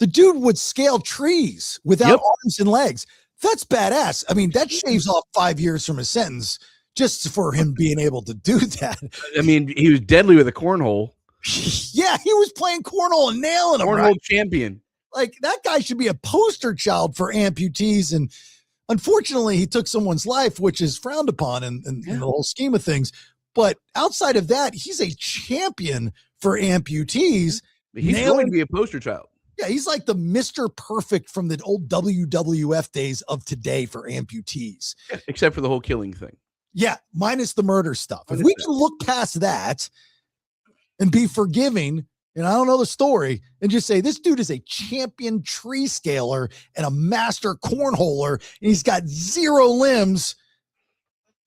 Speaker 1: The dude would scale trees without arms and legs. That's badass. I mean, that shaves off 5 years from his sentence just for him being able to do that.
Speaker 3: I mean, he was deadly with a cornhole.
Speaker 1: Yeah, he was playing cornhole and nailing them.
Speaker 3: Cornhole champion.
Speaker 1: Like, that guy should be a poster child for amputees. And unfortunately, he took someone's life, which is frowned upon in the whole scheme of things. But outside of that, he's a champion for amputees.
Speaker 3: He's going to be a poster child.
Speaker 1: Yeah, he's like the Mr. Perfect from the old WWF days of today for amputees.
Speaker 3: Except for the whole killing thing.
Speaker 1: Yeah, minus the murder stuff. If we can look past that and be forgiving, and I don't know the story, and just say this dude is a champion tree scaler and a master cornholer, and he's got 0 limbs,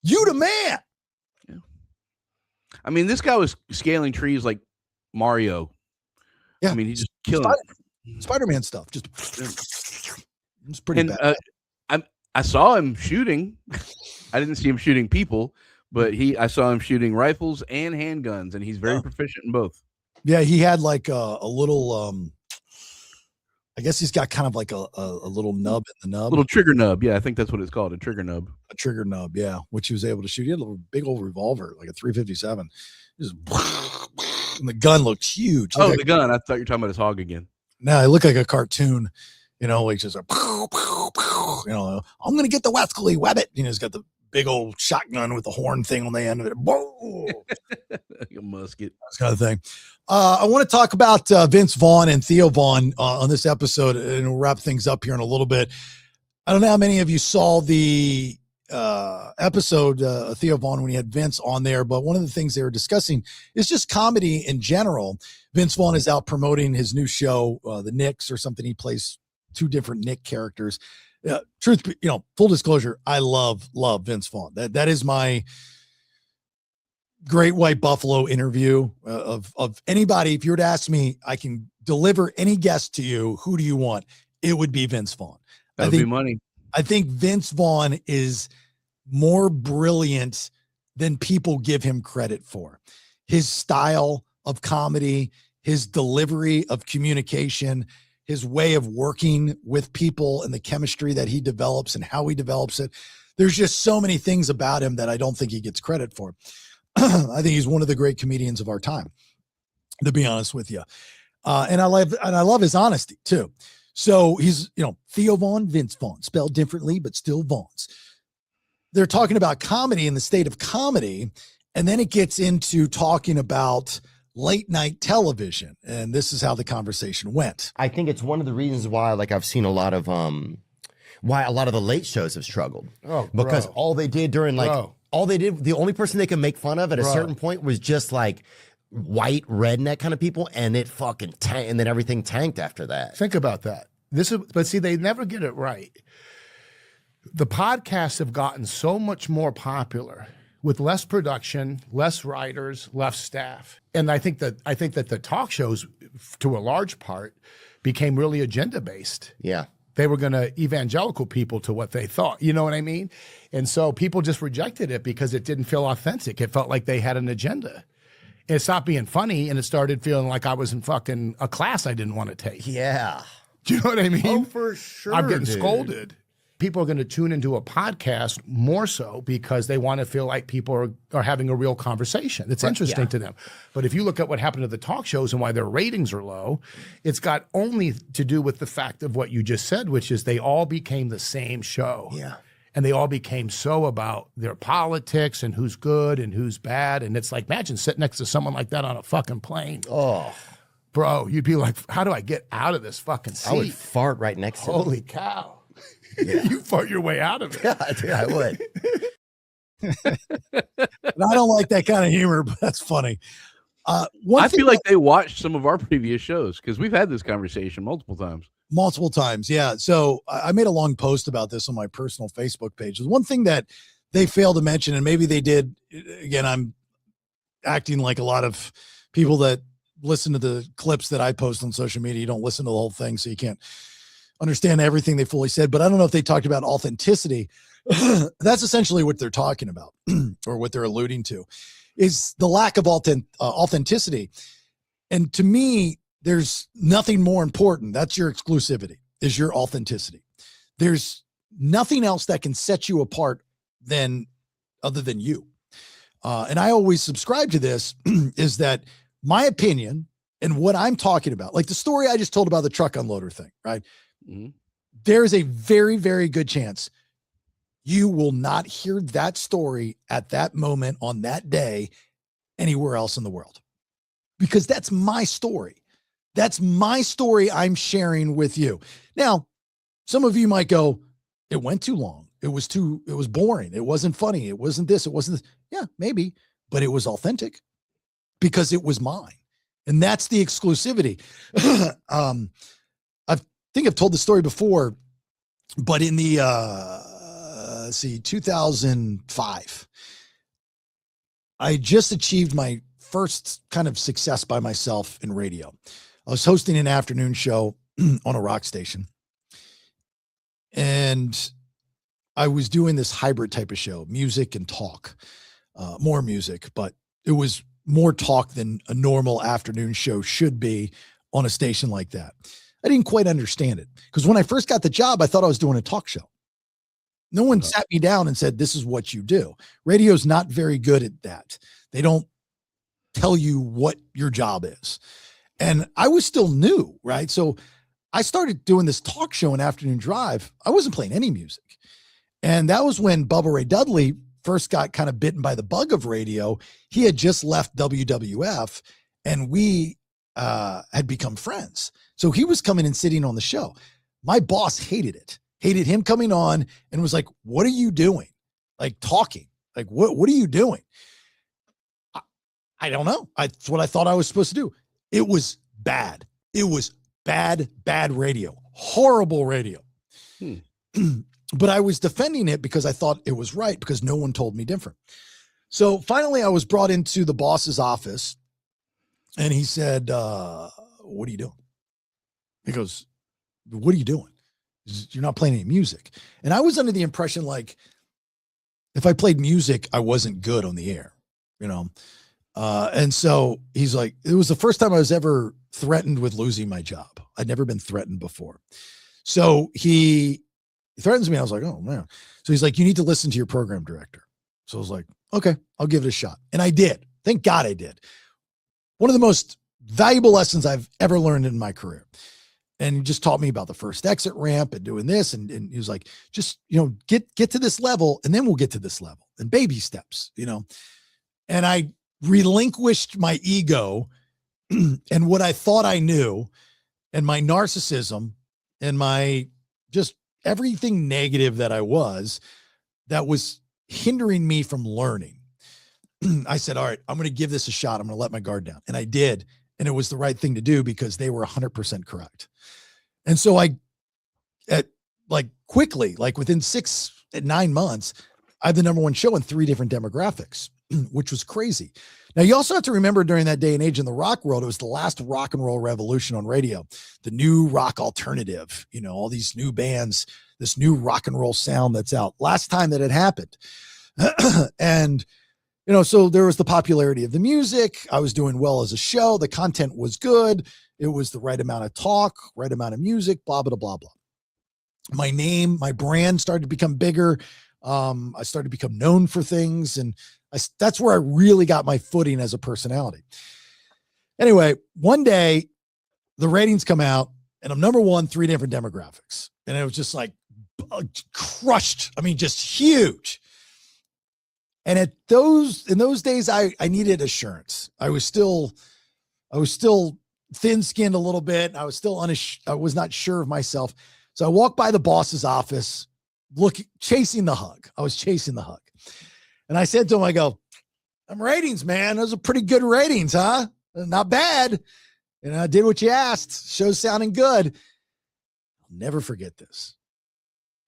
Speaker 1: you the man.
Speaker 3: Yeah. I mean, this guy was scaling trees like Mario.
Speaker 1: Yeah.
Speaker 3: I mean, he's just killing
Speaker 1: Spider-Man stuff. Just it's pretty bad.
Speaker 3: I saw him shooting. I didn't see him shooting people, but I saw him shooting rifles and handguns, and he's very proficient in both.
Speaker 1: Yeah, he had like a little I guess he's got kind of like a little nub in the nub.
Speaker 3: Little trigger nub. Yeah, I think that's what it's called, a trigger nub.
Speaker 1: A trigger nub, yeah, which he was able to shoot. He had a big old revolver, like a 357. Just, and the gun looked huge.
Speaker 3: Oh, the gun. I thought you were talking about his hog again.
Speaker 1: No, it looked like a cartoon, like just a pow, pow, pow, I'm going to get the Wesley Webbit. He's got the big old shotgun with the horn thing on the end of it.
Speaker 3: Like a musket.
Speaker 1: That kind of thing. I want to talk about Vince Vaughn and Theo Vaughn on this episode, and we'll wrap things up here in a little bit. I don't know how many of you saw the episode Theo Vaughn when he had Vince on there, but one of the things they were discussing is just comedy in general. Vince Vaughn is out promoting his new show, The Knicks or something. He plays 2 different Nick characters. Full disclosure, I love Vince Vaughn. That is my Great White Buffalo interview of anybody. If you were to ask me, I can deliver any guest to you. Who do you want? It would be Vince Vaughn.
Speaker 3: That would be money.
Speaker 1: I think Vince Vaughn is more brilliant than people give him credit for. His style of comedy his delivery of communication, his way of working with people and the chemistry that he develops and how he develops it. There's just so many things about him that I don't think he gets credit for. I think he's one of the great comedians of our time, to be honest with you. And I love his honesty too. So he's, Theo Vaughn, Vince Vaughn, spelled differently, but still Vaughns. They're talking about comedy and the state of comedy. And then it gets into talking about late night television. And this is how the conversation went.
Speaker 4: I think it's one of the reasons why, like, I've seen a lot of the late shows have struggled. Because all they did during the only person they could make fun of at a certain point was just like white redneck kind of people, and it fucking tanked, and then everything tanked after that.
Speaker 5: Think about that. But see, they never get it right. The podcasts have gotten so much more popular with less production, less writers, less staff. And I think that the talk shows, to a large part, became really agenda-based.
Speaker 4: Yeah.
Speaker 5: They were going to evangelical people to what they thought. You know what I mean? And so people just rejected it because it didn't feel authentic. It felt like they had an agenda. And it stopped being funny, and it started feeling like I was in fucking a class I didn't want to take.
Speaker 4: Yeah.
Speaker 5: Do you know what I mean?
Speaker 4: Oh, for sure.
Speaker 5: I'm getting scolded. People are going to tune into a podcast more so because they want to feel like people are having a real conversation. It's interesting to them. But if you look at what happened to the talk shows and why their ratings are low, it's got only to do with the fact of what you just said, which is they all became the same show.
Speaker 4: Yeah.
Speaker 5: And they all became so about their politics and who's good and who's bad. And it's like, imagine sitting next to someone like that on a fucking plane.
Speaker 4: Oh.
Speaker 5: Bro, you'd be like, how do I get out of this fucking seat?
Speaker 4: I would fart right next to them.
Speaker 5: Holy cow.
Speaker 4: Yeah.
Speaker 5: You fart your way out of it.
Speaker 4: Yeah, dude, I would.
Speaker 1: And I don't like that kind of humor, but that's funny.
Speaker 3: I feel like they watched some of our previous shows because we've had this conversation multiple times. Yeah. So I made a long post about this on my personal Facebook page. There's one thing that they failed to mention, and maybe they did. Again, I'm acting like a lot of people that listen to the clips that I post on social media. You don't listen to the whole thing, so you can't understand everything they fully said. But I don't know if they talked about authenticity. That's essentially what they're talking about, or what they're alluding to, is the lack of authenticity. And to me, there's nothing more important. That's your exclusivity, is your authenticity. There's nothing else that can set you apart other than you. And I always subscribe to this is that my opinion and what I'm talking about, like the story I just told about the truck unloader thing, right? Mm-hmm. There's a very, very good chance you will not hear that story at that moment on that day anywhere else in the world, because that's my story. That's my story I'm sharing with you. Now, some of you might go, it went too long. It was boring. It wasn't funny. It wasn't this. It wasn't this. Yeah, maybe, but it was authentic because it was mine. And that's the exclusivity. I think I've told the story before, but in the, 2005, I just achieved my first kind of success by myself in radio. I was hosting an afternoon show on a rock station, and I was doing this hybrid type of show, music and talk, more music, but it was more talk than a normal afternoon show should be on a station like that. I didn't quite understand it because when I first got the job, I thought I was doing a talk show. No one sat me down and said, this is what you do. Radio's not very good at that. They don't tell you what your job is. And I was still new, right? So I started doing this talk show in Afternoon Drive. I wasn't playing any music. And that was when Bubba Ray Dudley first got kind of bitten by the bug of radio. He had just left WWF, and we had become friends. So he was coming and sitting on the show. My boss hated it, hated him coming on, and was like, what are you doing? Like talking, like, what are you doing? I don't know. That's what I thought I was supposed to do. It was bad. It was bad radio, horrible radio. But I was defending it because I thought it was right, because no one told me different. So finally I was brought into the boss's office, and he said, what are you doing? He goes, what are you doing? You're not playing any music. And I was under the impression, like, if I played music, I wasn't good on the air, you know?
Speaker 1: And so he's like, it was the first time I was ever threatened with losing my job. I'd never been threatened before. So he threatens me. I was like, oh man. So he's like, you need to listen to your program director. So I was like, okay, I'll give it a shot. And I did. Thank God I did. One of the most valuable lessons I've ever learned in my career. And he just taught me about the first exit ramp and doing this. And he was like, just, get to this level and then we'll get to this level and baby steps, and I relinquished my ego and what I thought I knew and my narcissism and my just everything negative that was hindering me from learning. I said, all right, I'm going to give this a shot. I'm going to let my guard down. And I did. And it was the right thing to do because they were 100% correct. And so quickly, within 9 months, I had the number one show in 3 different demographics, which was crazy. Now, you also have to remember during that day and age in the rock world, it was the last rock and roll revolution on radio, the new rock alternative, all these new bands, this new rock and roll sound that's out. Last time that it happened. And, so there was the popularity of the music. I was doing well as a show. The content was good. It was the right amount of talk, right amount of music, blah, blah, blah, blah. My name, my brand started to become bigger. I started to become known for things. And that's where I really got my footing as a personality. Anyway, one day the ratings come out and I'm number one, 3 different demographics. And it was just crushed. I mean, just huge. And in those days, I needed assurance. I was still thin-skinned a little bit. I was still I was not sure of myself. So I walked by the boss's office, chasing the hug. I was chasing the hug. And I said to him, I go, "Them ratings, man, those are pretty good ratings, huh? Not bad. I did what you asked. Show's sounding good." I'll never forget this.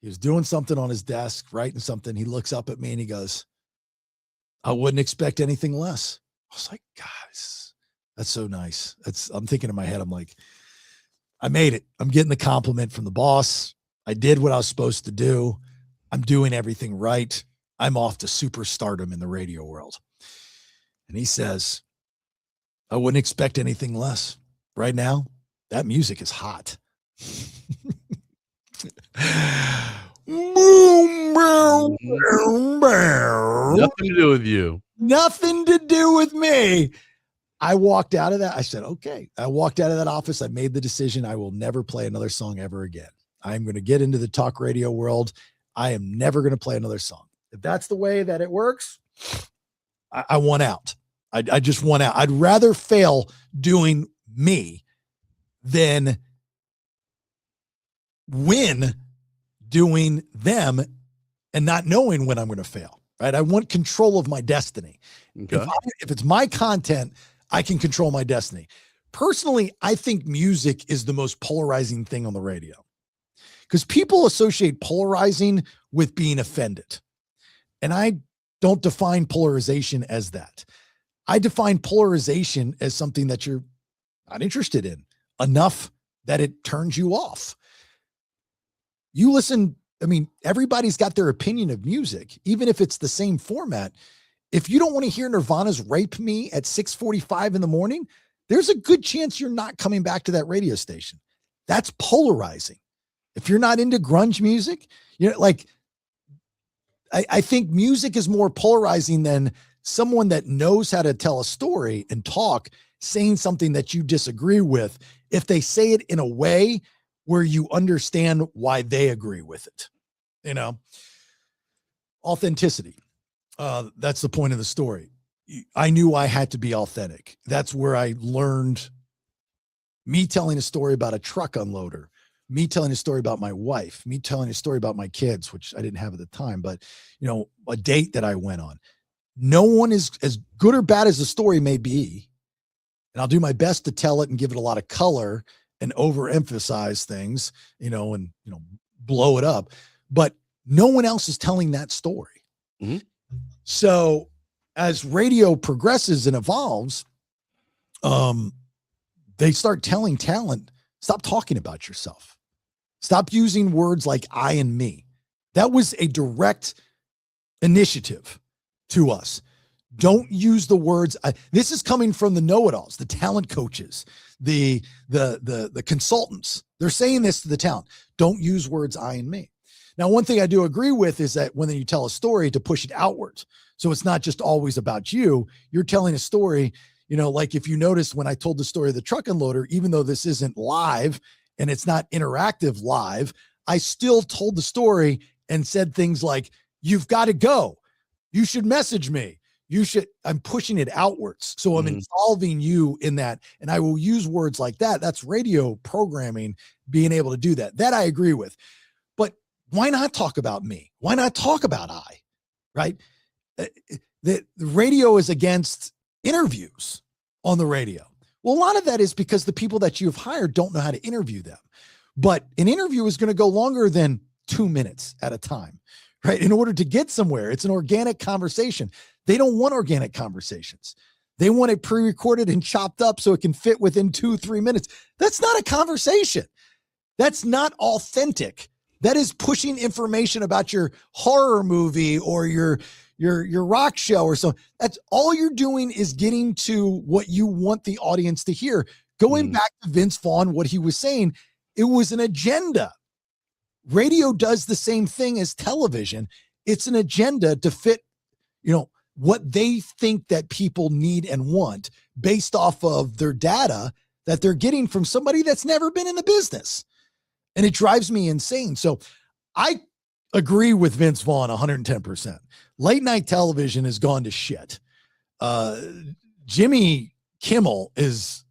Speaker 1: He was doing something on his desk, writing something. He looks up at me and he goes, "I wouldn't expect anything less." I was like, "Guys, that's so nice." I'm thinking in my head, I'm like, I made it. I'm getting the compliment from the boss. I did what I was supposed to do. I'm doing everything right. I'm off to superstardom in the radio world. And he says, "I wouldn't expect anything less. Right now, that music is hot."
Speaker 3: Nothing to do with you.
Speaker 1: Nothing to do with me. I walked out of that. I said, okay. I walked out of that office. I made the decision. I will never play another song ever again. I'm going to get into the talk radio world. I am never going to play another song. If that's the way that it works, I want out. I just want out. I'd rather fail doing me than win doing them and not knowing when I'm going to fail, right? I want control of my destiny. Okay. If it's my content, I can control my destiny. Personally, I think music is the most polarizing thing on the radio because people associate polarizing with being offended. And I don't define polarization as that. I define polarization as something that you're not interested in enough that it turns you off. You listen, I mean, everybody's got their opinion of music, even if it's the same format. If you don't want to hear Nirvana's Rape Me at 6:45 in the morning, there's a good chance you're not coming back to that radio station. That's polarizing. If you're not into grunge music, I think music is more polarizing than someone that knows how to tell a story and talk, saying something that you disagree with, if they say it in a way where you understand why they agree with it. Authenticity. That's the point of the story. I knew I had to be authentic. That's where I learned me telling a story about a truck unloader, me telling a story about my wife, me telling a story about my kids, which I didn't have at the time, but a date that I went on. No one is as good or bad as the story may be. And I'll do my best to tell it and give it a lot of color and overemphasize things, and blow it up. But no one else is telling that story. Mm-hmm. So as radio progresses and evolves, they start telling talent, stop talking about yourself. Stop using words like I and me. That was a direct initiative to us. Don't use the words. This is coming from the know-it-alls, the talent coaches, the consultants. They're saying this to the talent. Don't use words I and me. Now, one thing I do agree with is that when you tell a story, to push it outwards. So it's not just always about you. You're telling a story, like if you notice when I told the story of the truck unloader, even though this isn't live and it's not interactive live, I still told the story and said things like, you've got to go. You should message me. I'm pushing it outwards. So I'm involving you in that. And I will use words like that. That's radio programming, being able to do that. That I agree with. But why not talk about me? Why not talk about I, right? The radio is against interviews on the radio. Well, a lot of that is because the people that you've hired don't know how to interview them. But an interview is going to go longer than 2 minutes at a time, right? In order to get somewhere, it's an organic conversation. They don't want organic conversations. They want it pre-recorded and chopped up so it can fit within 2-3 minutes. That's not a conversation. That's not authentic. That is pushing information about your horror movie or your rock show or so. That's all you're doing, is getting to what you want the audience to hear. Going back to Vince Vaughn, what he was saying, it was an agenda. Radio does the same thing as television. It's an agenda to fit, what they think that people need and want based off of their data that they're getting from somebody that's never been in the business. And it drives me insane. So I agree with Vince Vaughn 110%. Late night television has gone to shit. Jimmy Kimmel is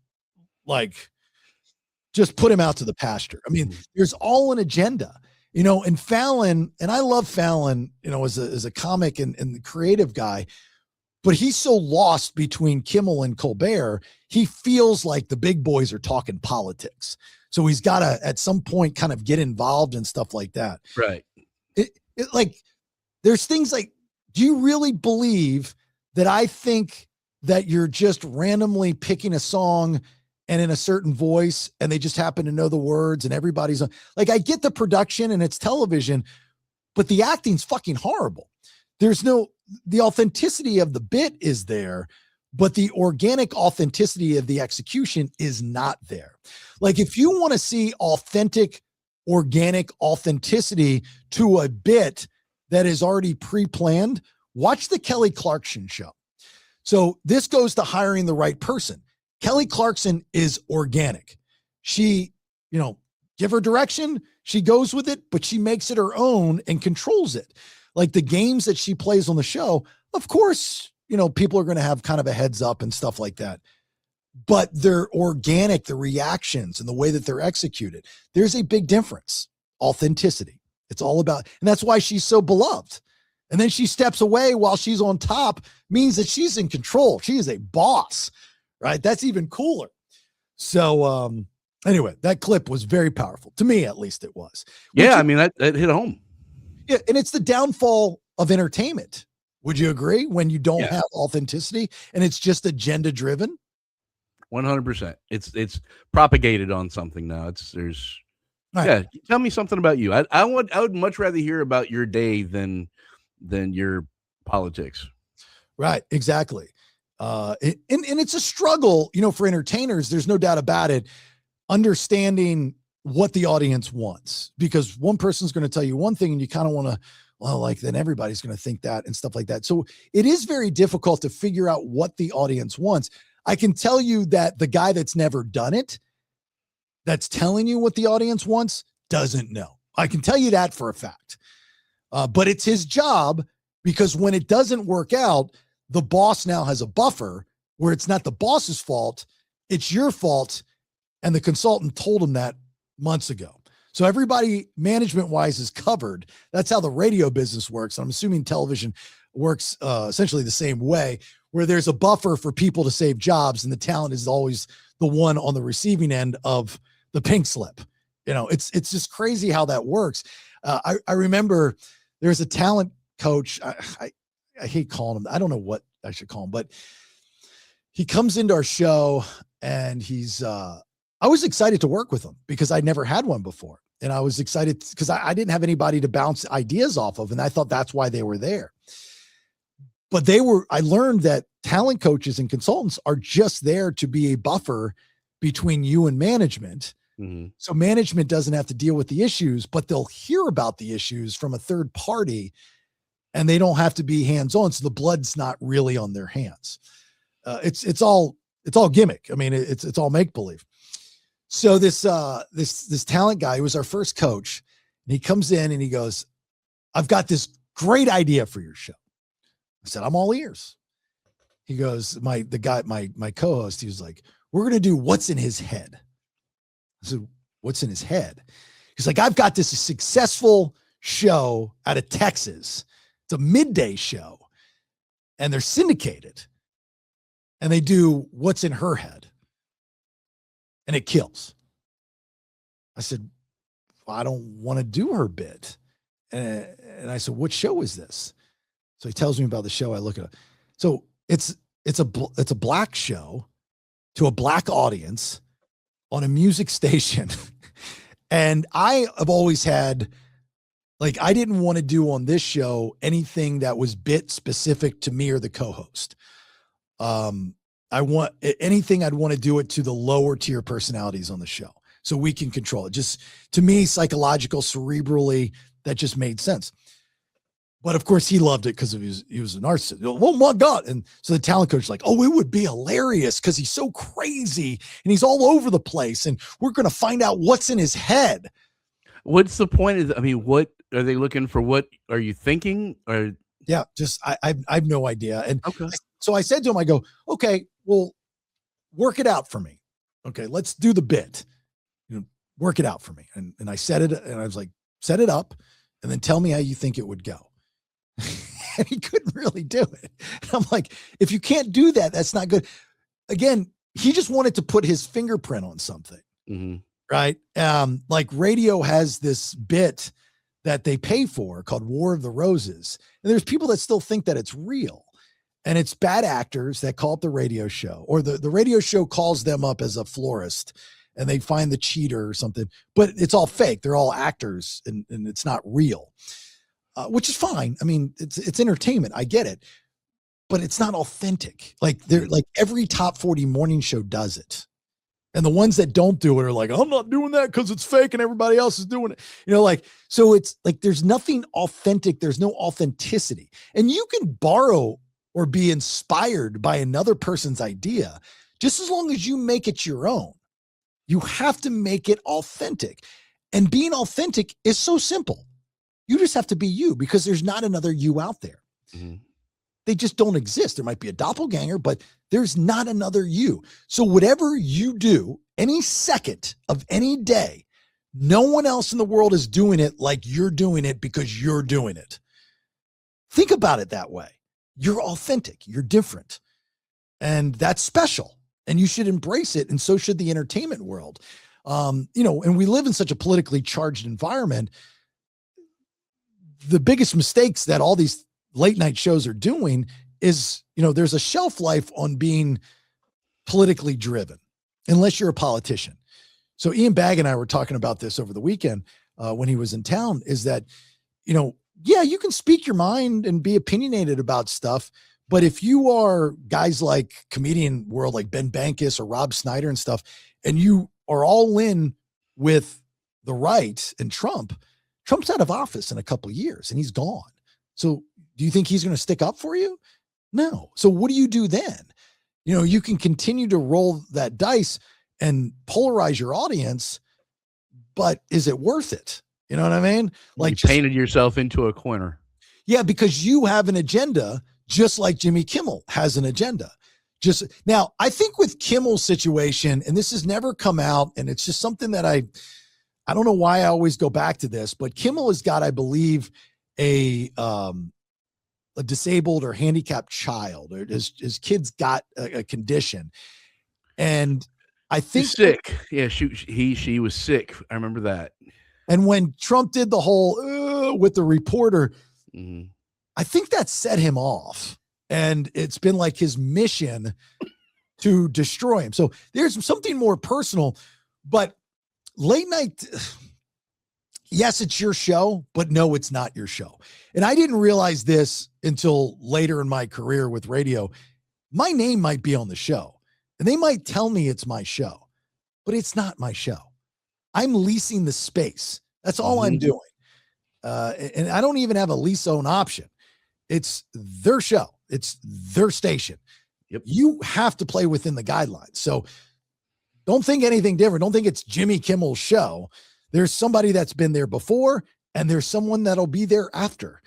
Speaker 1: like, just put him out to the pasture. I mean, there's all an agenda, and Fallon, and I love Fallon, as a comic and the creative guy, but he's so lost between Kimmel and Colbert. He feels like the big boys are talking politics. So he's got to, at some point, kind of get involved and stuff like that.
Speaker 3: Right.
Speaker 1: Like, there's things like, do you really believe that I think that you're just randomly picking a song and in a certain voice and they just happen to know the words and everybody's like, I get the production and it's television, but the acting's fucking horrible. The authenticity of the bit is there, but the organic authenticity of the execution is not there. Like, if you want to see authentic, organic authenticity to a bit that is already pre-planned, watch the Kelly Clarkson show. So this goes to hiring the right person. Kelly Clarkson is organic. She, give her direction, she goes with it, but she makes it her own and controls it. Like the games that she plays on the show, of course, people are going to have kind of a heads up and stuff like that, but they're organic, the reactions and the way that they're executed. There's a big difference. Authenticity. It's all about, and that's why she's so beloved. And then she steps away while she's on top, means that she's in control. She is a boss, right? That's even cooler. So, anyway, that clip was very powerful to me, at least it was.
Speaker 3: Yeah. I mean, that hit home.
Speaker 1: Yeah. And it's the downfall of entertainment. Would you agree? When you don't have authenticity and it's just agenda driven?
Speaker 3: 100%. It's propagated on something now. Right. Yeah. Tell me something about you. I would much rather hear about your day than your politics.
Speaker 1: Right. Exactly. And it's a struggle, for entertainers. There's no doubt about it. Understanding what the audience wants, because one person's going to tell you one thing and you kind of want to, then everybody's going to think that and stuff like that. So it is very difficult to figure out what the audience wants. I can tell you that the guy that's never done it, that's telling you what the audience wants, doesn't know. I can tell you that for a fact. But it's his job, because when it doesn't work out, the boss now has a buffer where it's not the boss's fault, it's your fault. And the consultant told him that months ago. So everybody management wise is covered. That's how the radio business works. I'm assuming television works essentially the same way, where there's a buffer for people to save jobs and the talent is always the one on the receiving end of the pink slip. It's just crazy how that works. I remember there's a talent coach. I hate calling him. I don't know what I should call him, but he comes into our show and I was excited to work with him because I'd never had one before. And I was excited because I didn't have anybody to bounce ideas off of. And I thought that's why they were there. But I learned that talent coaches and consultants are just there to be a buffer between you and management.
Speaker 3: Mm-hmm.
Speaker 1: So management doesn't have to deal with the issues, but they'll hear about the issues from a third party and they don't have to be hands-on. So the blood's not really on their hands. It's all gimmick. I mean, it's all make-believe. So this talent guy, who was our first coach, and he comes in and he goes, I've got this great idea for your show. I said, I'm all ears. He goes, my co-host, he was like, we're going to do what's in his head. I said, what's in his head? He's like, I've got this successful show out of Texas. It's a midday show and they're syndicated and they do what's in her head and it kills. I said, well, I don't want to do her bit. And I said, what show is this? So he tells me about the show. I look at it. So it's a black show to a black audience on a music station. And I have always had, like, I didn't want to do on this show anything that was bit specific to me or the co-host. I want anything, I'd want to do it to the lower tier personalities on the show so we can control it. Just to me, psychological, cerebrally, that just made sense. But of course he loved it because he was a narcissist. Oh my God. And so the talent coach is like, oh, it would be hilarious because he's so crazy and he's all over the place. And we're going to find out what's in his head.
Speaker 3: What's the point of, what are they looking for? What are you thinking? Or
Speaker 1: yeah, just, I have no idea. And
Speaker 3: okay.
Speaker 1: So I said to him, I go, okay, well, work it out for me. Okay, let's do the bit, work it out for me. And I said it, and I was like, set it up and then tell me how you think it would go. And he couldn't really do it. And I'm like, if you can't do that, that's not good. Again, he just wanted to put his fingerprint on something.
Speaker 3: Mm-hmm.
Speaker 1: Right. Like radio has this bit that they pay for called War of the Roses. And there's people that still think that it's real. And it's bad actors that call it the radio show, or the radio show calls them up as a florist and they find the cheater or something, but it's all fake. They're all actors and it's not real. Which is fine. I mean, it's entertainment. I get it, but it's not authentic. Like every top 40 morning show does it. And the ones that don't do it are like, I'm not doing that because it's fake and everybody else is doing it. So it's like, there's nothing authentic. There's no authenticity. And you can borrow or be inspired by another person's idea, just as long as you make it your own. You have to make it authentic. And being authentic is so simple. You just have to be you because there's not another you out there.
Speaker 3: Mm-hmm.
Speaker 1: They just don't exist. There might be a doppelganger, but there's not another you. So whatever you do, any second of any day, no one else in the world is doing it like you're doing it because you're doing it. Think about it that way. You're authentic. You're different. And that's special. And you should embrace it. And so should the entertainment world. And we live in such a politically charged environment. The biggest mistakes that all these late night shows are doing is, there's a shelf life on being politically driven, unless you're a politician. So Ian Bagg and I were talking about this over the weekend when he was in town, is that, yeah, you can speak your mind and be opinionated about stuff. But if you are guys like comedian world, like Ben Bankus or Rob Snyder and stuff, and you are all in with the right and Trump's out of office in a couple of years and he's gone. So do you think he's going to stick up for you? No. So what do you do then? You can continue to roll that dice and polarize your audience, but is it worth it? You know what I mean? Like
Speaker 3: you painted yourself into a corner.
Speaker 1: Yeah, because you have an agenda, just like Jimmy Kimmel has an agenda. Just now, I think with Kimmel's situation, and this has never come out, and it's just something that I don't know why I always go back to this, but Kimmel has got, I believe, a disabled or handicapped child. Or his kid's got a condition, and I think
Speaker 3: he's sick. Yeah, she was sick. I remember that.
Speaker 1: And when Trump did the whole with the reporter,
Speaker 3: mm-hmm.
Speaker 1: I think that set him off, and it's been like his mission to destroy him. So there's something more personal, but late night, yes, it's your show, but no, it's not your show. And I didn't realize this until later in my career with radio. My name might be on the show and they might tell me it's my show, but it's not my show. I'm leasing the space. That's all I'm doing. And I don't even have a lease own option. It's their show. It's their station.
Speaker 3: Yep.
Speaker 1: You have to play within the guidelines. So don't think anything different. Don't think it's Jimmy Kimmel's show. There's somebody that's been there before, and there's someone that'll be there after.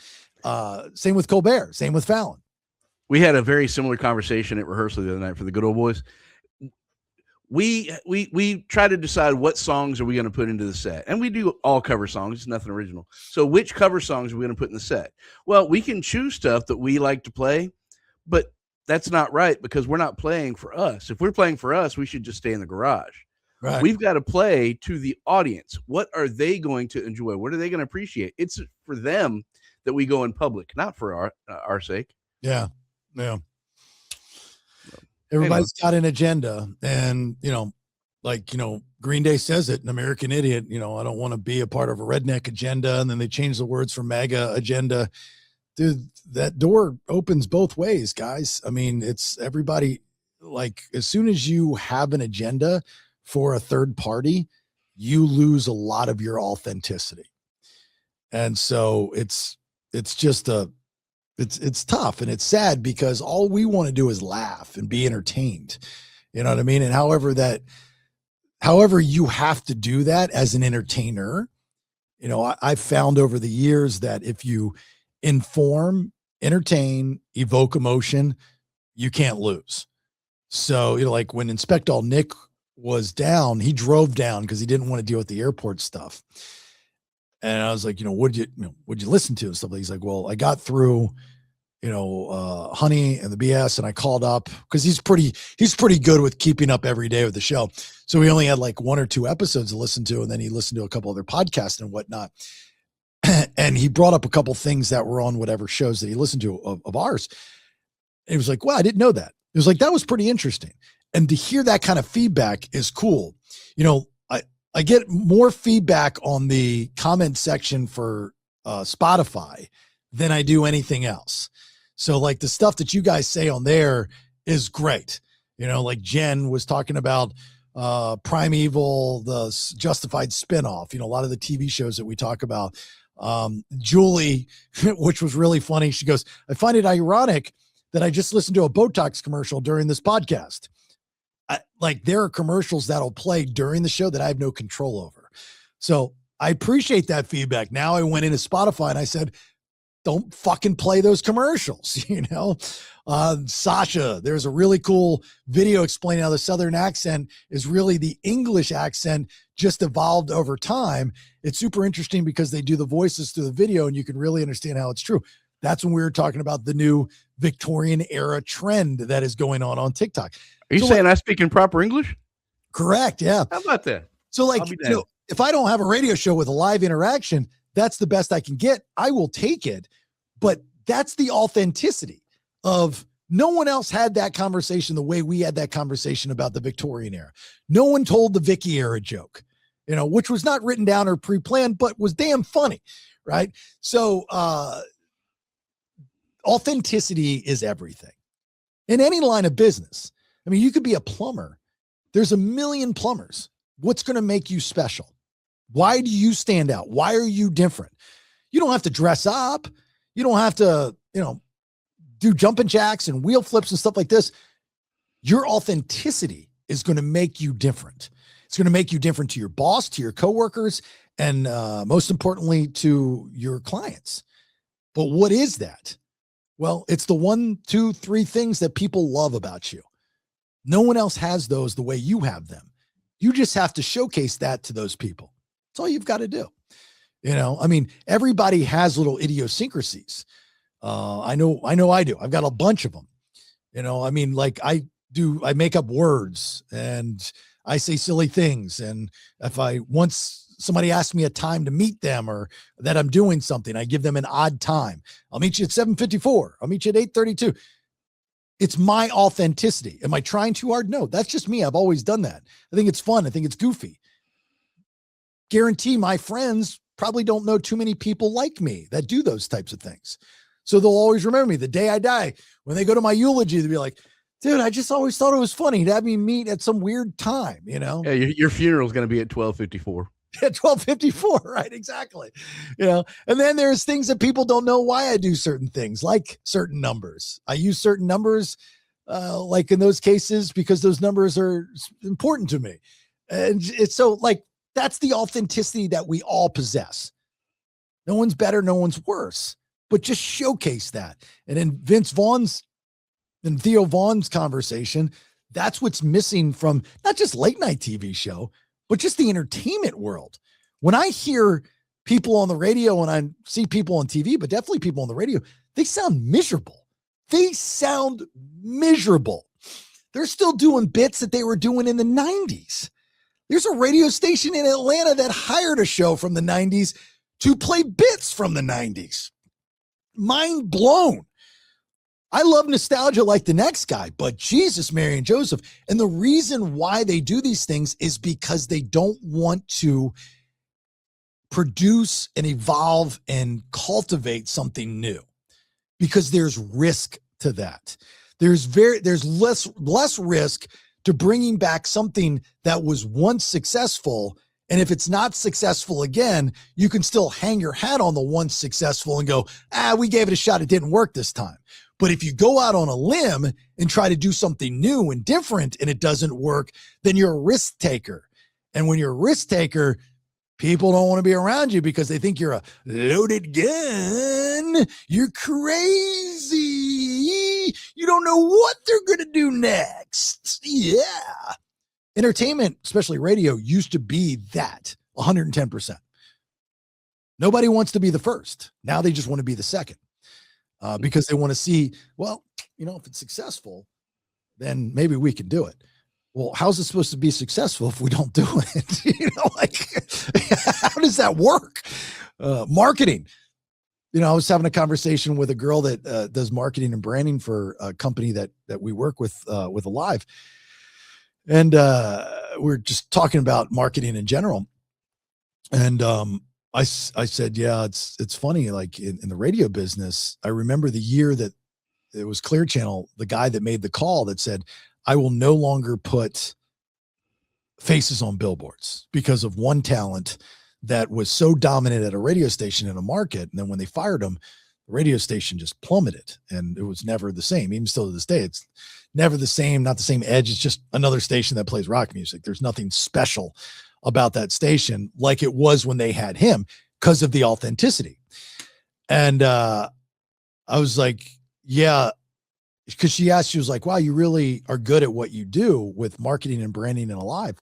Speaker 1: Same with Colbert. Same with Fallon.
Speaker 3: We had a very similar conversation at rehearsal the other night for the Good Old Boys. We try to decide what songs are we going to put into the set, and we do all cover songs. It's nothing original. So which cover songs are we going to put in the set? Well, we can choose stuff that we like to play, but that's not right because we're not playing for us. If we're playing for us, we should just stay in the garage.
Speaker 1: Right.
Speaker 3: We've got to play to the audience. What are they going to enjoy? What are they going to appreciate? It's for them that we go in public, not for our sake.
Speaker 1: Yeah. Yeah. Everybody's got an agenda, and, Green Day says it, an American Idiot, I don't want to be a part of a redneck agenda. And then they change the words for MAGA agenda. Dude, that door opens both ways, guys. I mean, it's everybody, as soon as you have an agenda for a third party, you lose a lot of your authenticity. And so it's tough and it's sad because all we want to do is laugh and be entertained. You know what I mean? And however you have to do that as an entertainer, I've found over the years that if you entertain, evoke emotion, you can't lose. So, like when Inspector Nick was down, he drove down because he didn't want to deal with the airport stuff. And I was like, what'd you listen to and stuff? He's like, well, I got through, Honey and the BS, and I called up because he's pretty good with keeping up every day with the show. So we only had like 1 or 2 episodes to listen to, and then he listened to a couple other podcasts and whatnot. And he brought up a couple things that were on whatever shows that he listened to of ours. And he was like, well, I didn't know that. It was like, that was pretty interesting. And to hear that kind of feedback is cool. I get more feedback on the comment section for Spotify than I do anything else. So like the stuff that you guys say on there is great. Like Jen was talking about Primeval, the Justified spinoff, a lot of the TV shows that we talk about. Julie, which was really funny. She goes, I find it ironic that I just listened to a Botox commercial during this podcast. There are commercials that'll play during the show that I have no control over. So I appreciate that feedback. Now I went into Spotify and I said, don't fucking play those commercials. Sasha, there's a really cool video explaining how the Southern accent is really the English accent, just evolved over time. It's super interesting because they do the voices through the video and you can really understand how it's true. That's when we were talking about the new Victorian era trend that is going on TikTok.
Speaker 3: Are you saying I speak in proper English?
Speaker 1: Correct. Yeah.
Speaker 3: How about that?
Speaker 1: So if I don't have a radio show with a live interaction, that's the best I can get. I will take it. But that's the authenticity of no one else had that conversation the way we had that conversation about the Victorian era. No one told the Vicky era joke, which was not written down or pre-planned, but was damn funny. Right. So, authenticity is everything in any line of business. I mean, you could be a plumber. There's a million plumbers. What's going to make you special? Why do you stand out? Why are you different? You don't have to dress up. You don't have to, do jumping jacks and wheel flips and stuff like this. Your authenticity is going to make you different. It's going to make you different to your boss, to your coworkers, and most importantly, to your clients. But what is that? Well, it's the 1, 2, 3 things that people love about you. No one else has those the way you have them. You just have to showcase that to those people. That's all you've got to do. Everybody has little idiosyncrasies. I know I do. I've got a bunch of them. I make up words and I say silly things. And if once somebody asks me a time to meet them or that I'm doing something, I give them an odd time. I'll meet you at 7:54. I'll meet you at 8:32. It's my authenticity. Am I trying too hard? No, that's just me. I've always done that. I think it's fun. I think it's goofy. Guarantee my friends probably don't know too many people like me that do those types of things. So they'll always remember me the day I die. When they go to my eulogy, they'll be like, dude, I just always thought it was funny to have me meet at some weird time, you know?
Speaker 3: Yeah, your funeral is going to be at 12:54.
Speaker 1: At 12:54, right? Exactly. You know, and then there's things that people don't know why I do certain things, like certain numbers. I use certain numbers, like in those cases, because those numbers are important to me. And it's so like, that's the authenticity that we all possess. No one's better, no one's worse, but just showcase that. And in Theo Vaughn's conversation, that's what's missing from not just late night TV show, but just the entertainment world. When I hear people on the radio and I see people on TV, but definitely people on the radio, they sound miserable. They're still doing bits that they were doing in the 90s. There's a radio station in Atlanta that hired a show from the 90s to play bits from the 90s. Mind blown. I love nostalgia like the next guy, but Jesus, Mary and Joseph. And the reason why they do these things is because they don't want to produce and evolve and cultivate something new, because there's risk to that. There's less risk to bringing back something that was once successful. And if it's not successful again, you can still hang your hat on the once successful and go, we gave it a shot. It didn't work this time. But if you go out on a limb and try to do something new and different and it doesn't work, then you're a risk taker. And when you're a risk taker, people don't want to be around you because they think you're a loaded gun. You're crazy. You don't know what they're going to do next. Yeah. Entertainment, especially radio, used to be that 110%. Nobody wants to be the first. Now they just want to be the second. Because they want to see, well, you know, if it's successful, then maybe we can do it. Well, how's it supposed to be successful if we don't do it? You know, like, how does that work? Marketing. You know, I was having a conversation with a girl that does marketing and branding for a company that we work with Alive. And we're just talking about marketing in general. And I said, yeah, it's funny. Like in the radio business, I remember the year that it was Clear Channel, the guy that made the call that said, I will no longer put faces on billboards because of one talent that was so dominant at a radio station in a market. And then when they fired him, the radio station just plummeted and it was never the same. Even still to this day, it's never the same, not the same edge. It's just another station that plays rock music. There's nothing special about that station like it was when they had him because of the authenticity. And I was like, yeah, because she was like, wow, you really are good at what you do with marketing and branding and Alive.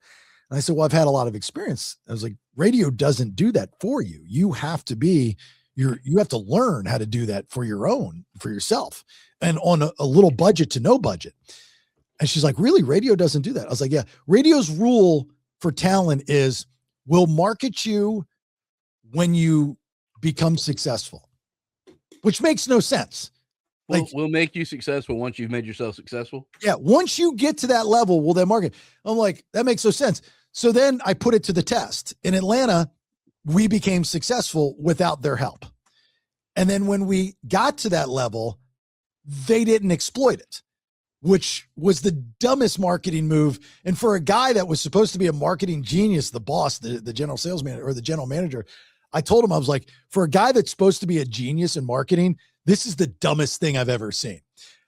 Speaker 1: And I said, well, I've had a lot of experience. I was like, radio doesn't do that for you. You have to learn how to do that for yourself and on a little budget to no budget. And she's like, really? Radio doesn't do that? I was like, yeah, radio's rule for talent is we'll market you when you become successful, which makes no sense. Like,
Speaker 3: we'll make you successful once you've made yourself successful.
Speaker 1: Yeah. Once you get to that level, we'll then market. I'm like, that makes no sense. So then I put it to the test. In Atlanta, we became successful without their help. And then when we got to that level, they didn't exploit it, which was the dumbest marketing move. And for a guy that was supposed to be a marketing genius, the boss, the general sales manager or the general manager, I told him, I was like, for a guy that's supposed to be a genius in marketing, this is the dumbest thing I've ever seen.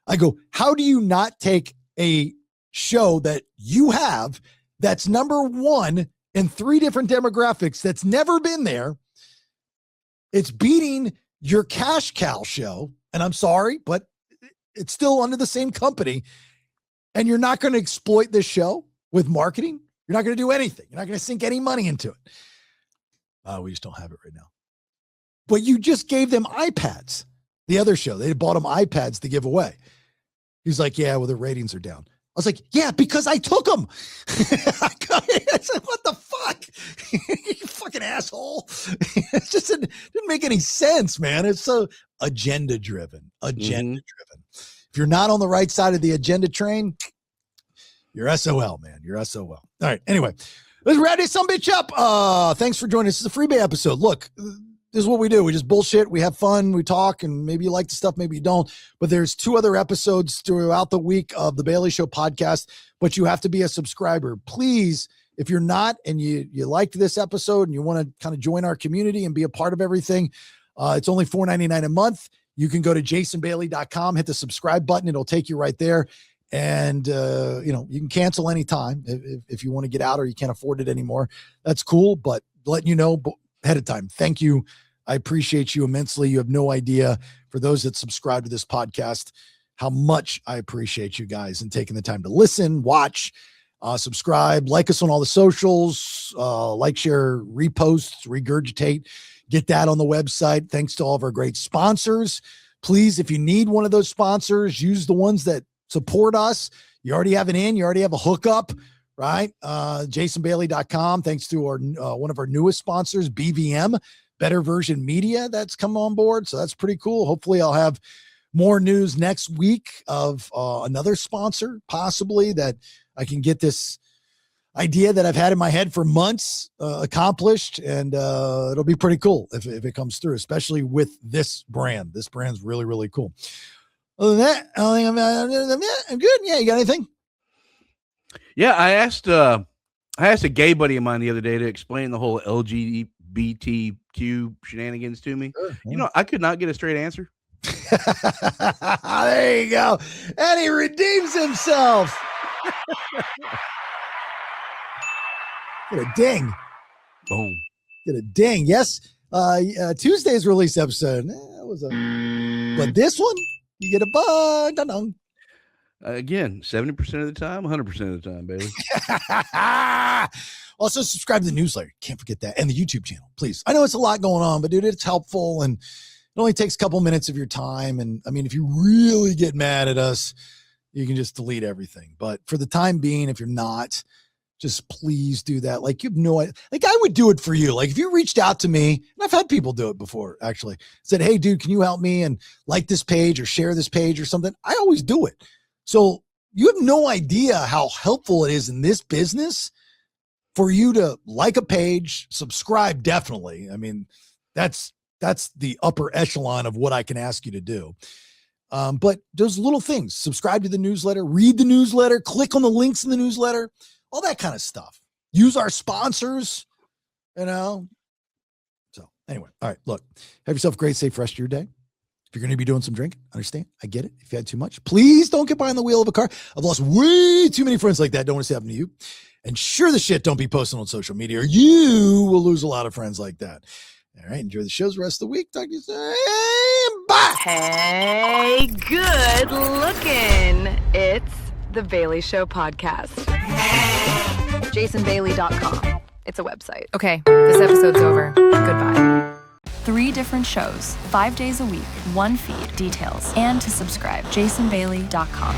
Speaker 1: I go, how do you not take a show that you have that's number one in 3 different demographics that's never been there? It's beating your cash cow show. And I'm sorry, but it's still under the same company. And you're not going to exploit this show with marketing. You're not going to do anything. You're not going to sink any money into it. We just don't have it right now. But you just gave them iPads. The other show, they bought them iPads to give away. He's like, yeah, well, their ratings are down. I was like, yeah, because I took them. I said, what the fuck? You fucking asshole. It just didn't make any sense, man. It's so agenda driven. If you're not on the right side of the agenda train, you're SOL, man. You're SOL. All right. Anyway, Let's wrap this some bitch up. Thanks for joining us. This is a freebie episode. Look, this is what we do. We just bullshit. We have fun. We talk, and maybe you like the stuff, maybe you don't. But there's 2 other episodes throughout the week of the Bailey Show podcast, but you have to be a subscriber. Please, if you're not and you liked this episode and you want to kind of join our community and be a part of everything, it's only $4.99 a month. You can go to jasonbailey.com, hit the subscribe button. It'll take you right there. And, you can cancel anytime if you want to get out or you can't afford it anymore. That's cool, but letting you know ahead of time. Thank you. I appreciate you immensely. You have no idea, for those that subscribe to this podcast, how much I appreciate you guys and taking the time to listen, watch, subscribe, like us on all the socials, like, share, repost, regurgitate, get that on the website. Thanks to all of our great sponsors. Please, if you need one of those sponsors, use the ones that support us. You already have an in, you already have a hookup, right? JasonBailey.com. Thanks to our one of our newest sponsors, BVM, Better Version Media, that's come on board. So that's pretty cool. Hopefully I'll have more news next week of another sponsor, possibly, that I can get this idea that I've had in my head for months accomplished. And it'll be pretty cool if it comes through, especially with this brand. This brand's really, really cool. Other than that, I'm good. Yeah, you got anything?
Speaker 3: Yeah, I asked a gay buddy of mine the other day to explain the whole LGBTQ shenanigans to me.
Speaker 1: Sure, yeah.
Speaker 3: You know, I could not get a straight answer.
Speaker 1: There you go. And he redeems himself. Get a ding.
Speaker 3: Boom.
Speaker 1: Get a ding. Yes. Tuesday's release episode. But this one, you get a bug. Dun-dun.
Speaker 3: Again, 70% of the time, 100% of the time, baby.
Speaker 1: Also, subscribe to the newsletter. Can't forget that. And the YouTube channel, please. I know it's a lot going on, but dude, it's helpful. And it only takes a couple minutes of your time. And I mean, if you really get mad at us, you can just delete everything. But for the time being, if you're not, just please do that. Like, you have no idea. Like, I would do it for you. Like, if you reached out to me, and I've had people do it before, actually, said, hey, dude, can you help me and like this page or share this page or something? I always do it. So you have no idea how helpful it is in this business for you to like a page, subscribe, definitely. I mean, that's the upper echelon of what I can ask you to do. But those little things, subscribe to the newsletter, read the newsletter, click on the links in the newsletter, all that kind of stuff. Use our sponsors, So anyway, all right, look, have yourself a great, safe rest of your day. If you're going to be doing some drinking, understand, I get it. If you had too much, please don't get behind the wheel of a car. I've lost way too many friends like that. Don't want to see happen to you. And sure the shit, don't be posting on social media or you will lose a lot of friends like that. All right, enjoy the shows the rest of the week. Talk to you soon. Bye.
Speaker 2: Hey, good looking. It's the Bailey Show podcast. JasonBailey.com. It's a website.
Speaker 6: Okay, this episode's over. Goodbye.
Speaker 7: 3 different shows, 5 days a week, 1 feed, details, and to subscribe, jasonbailey.com.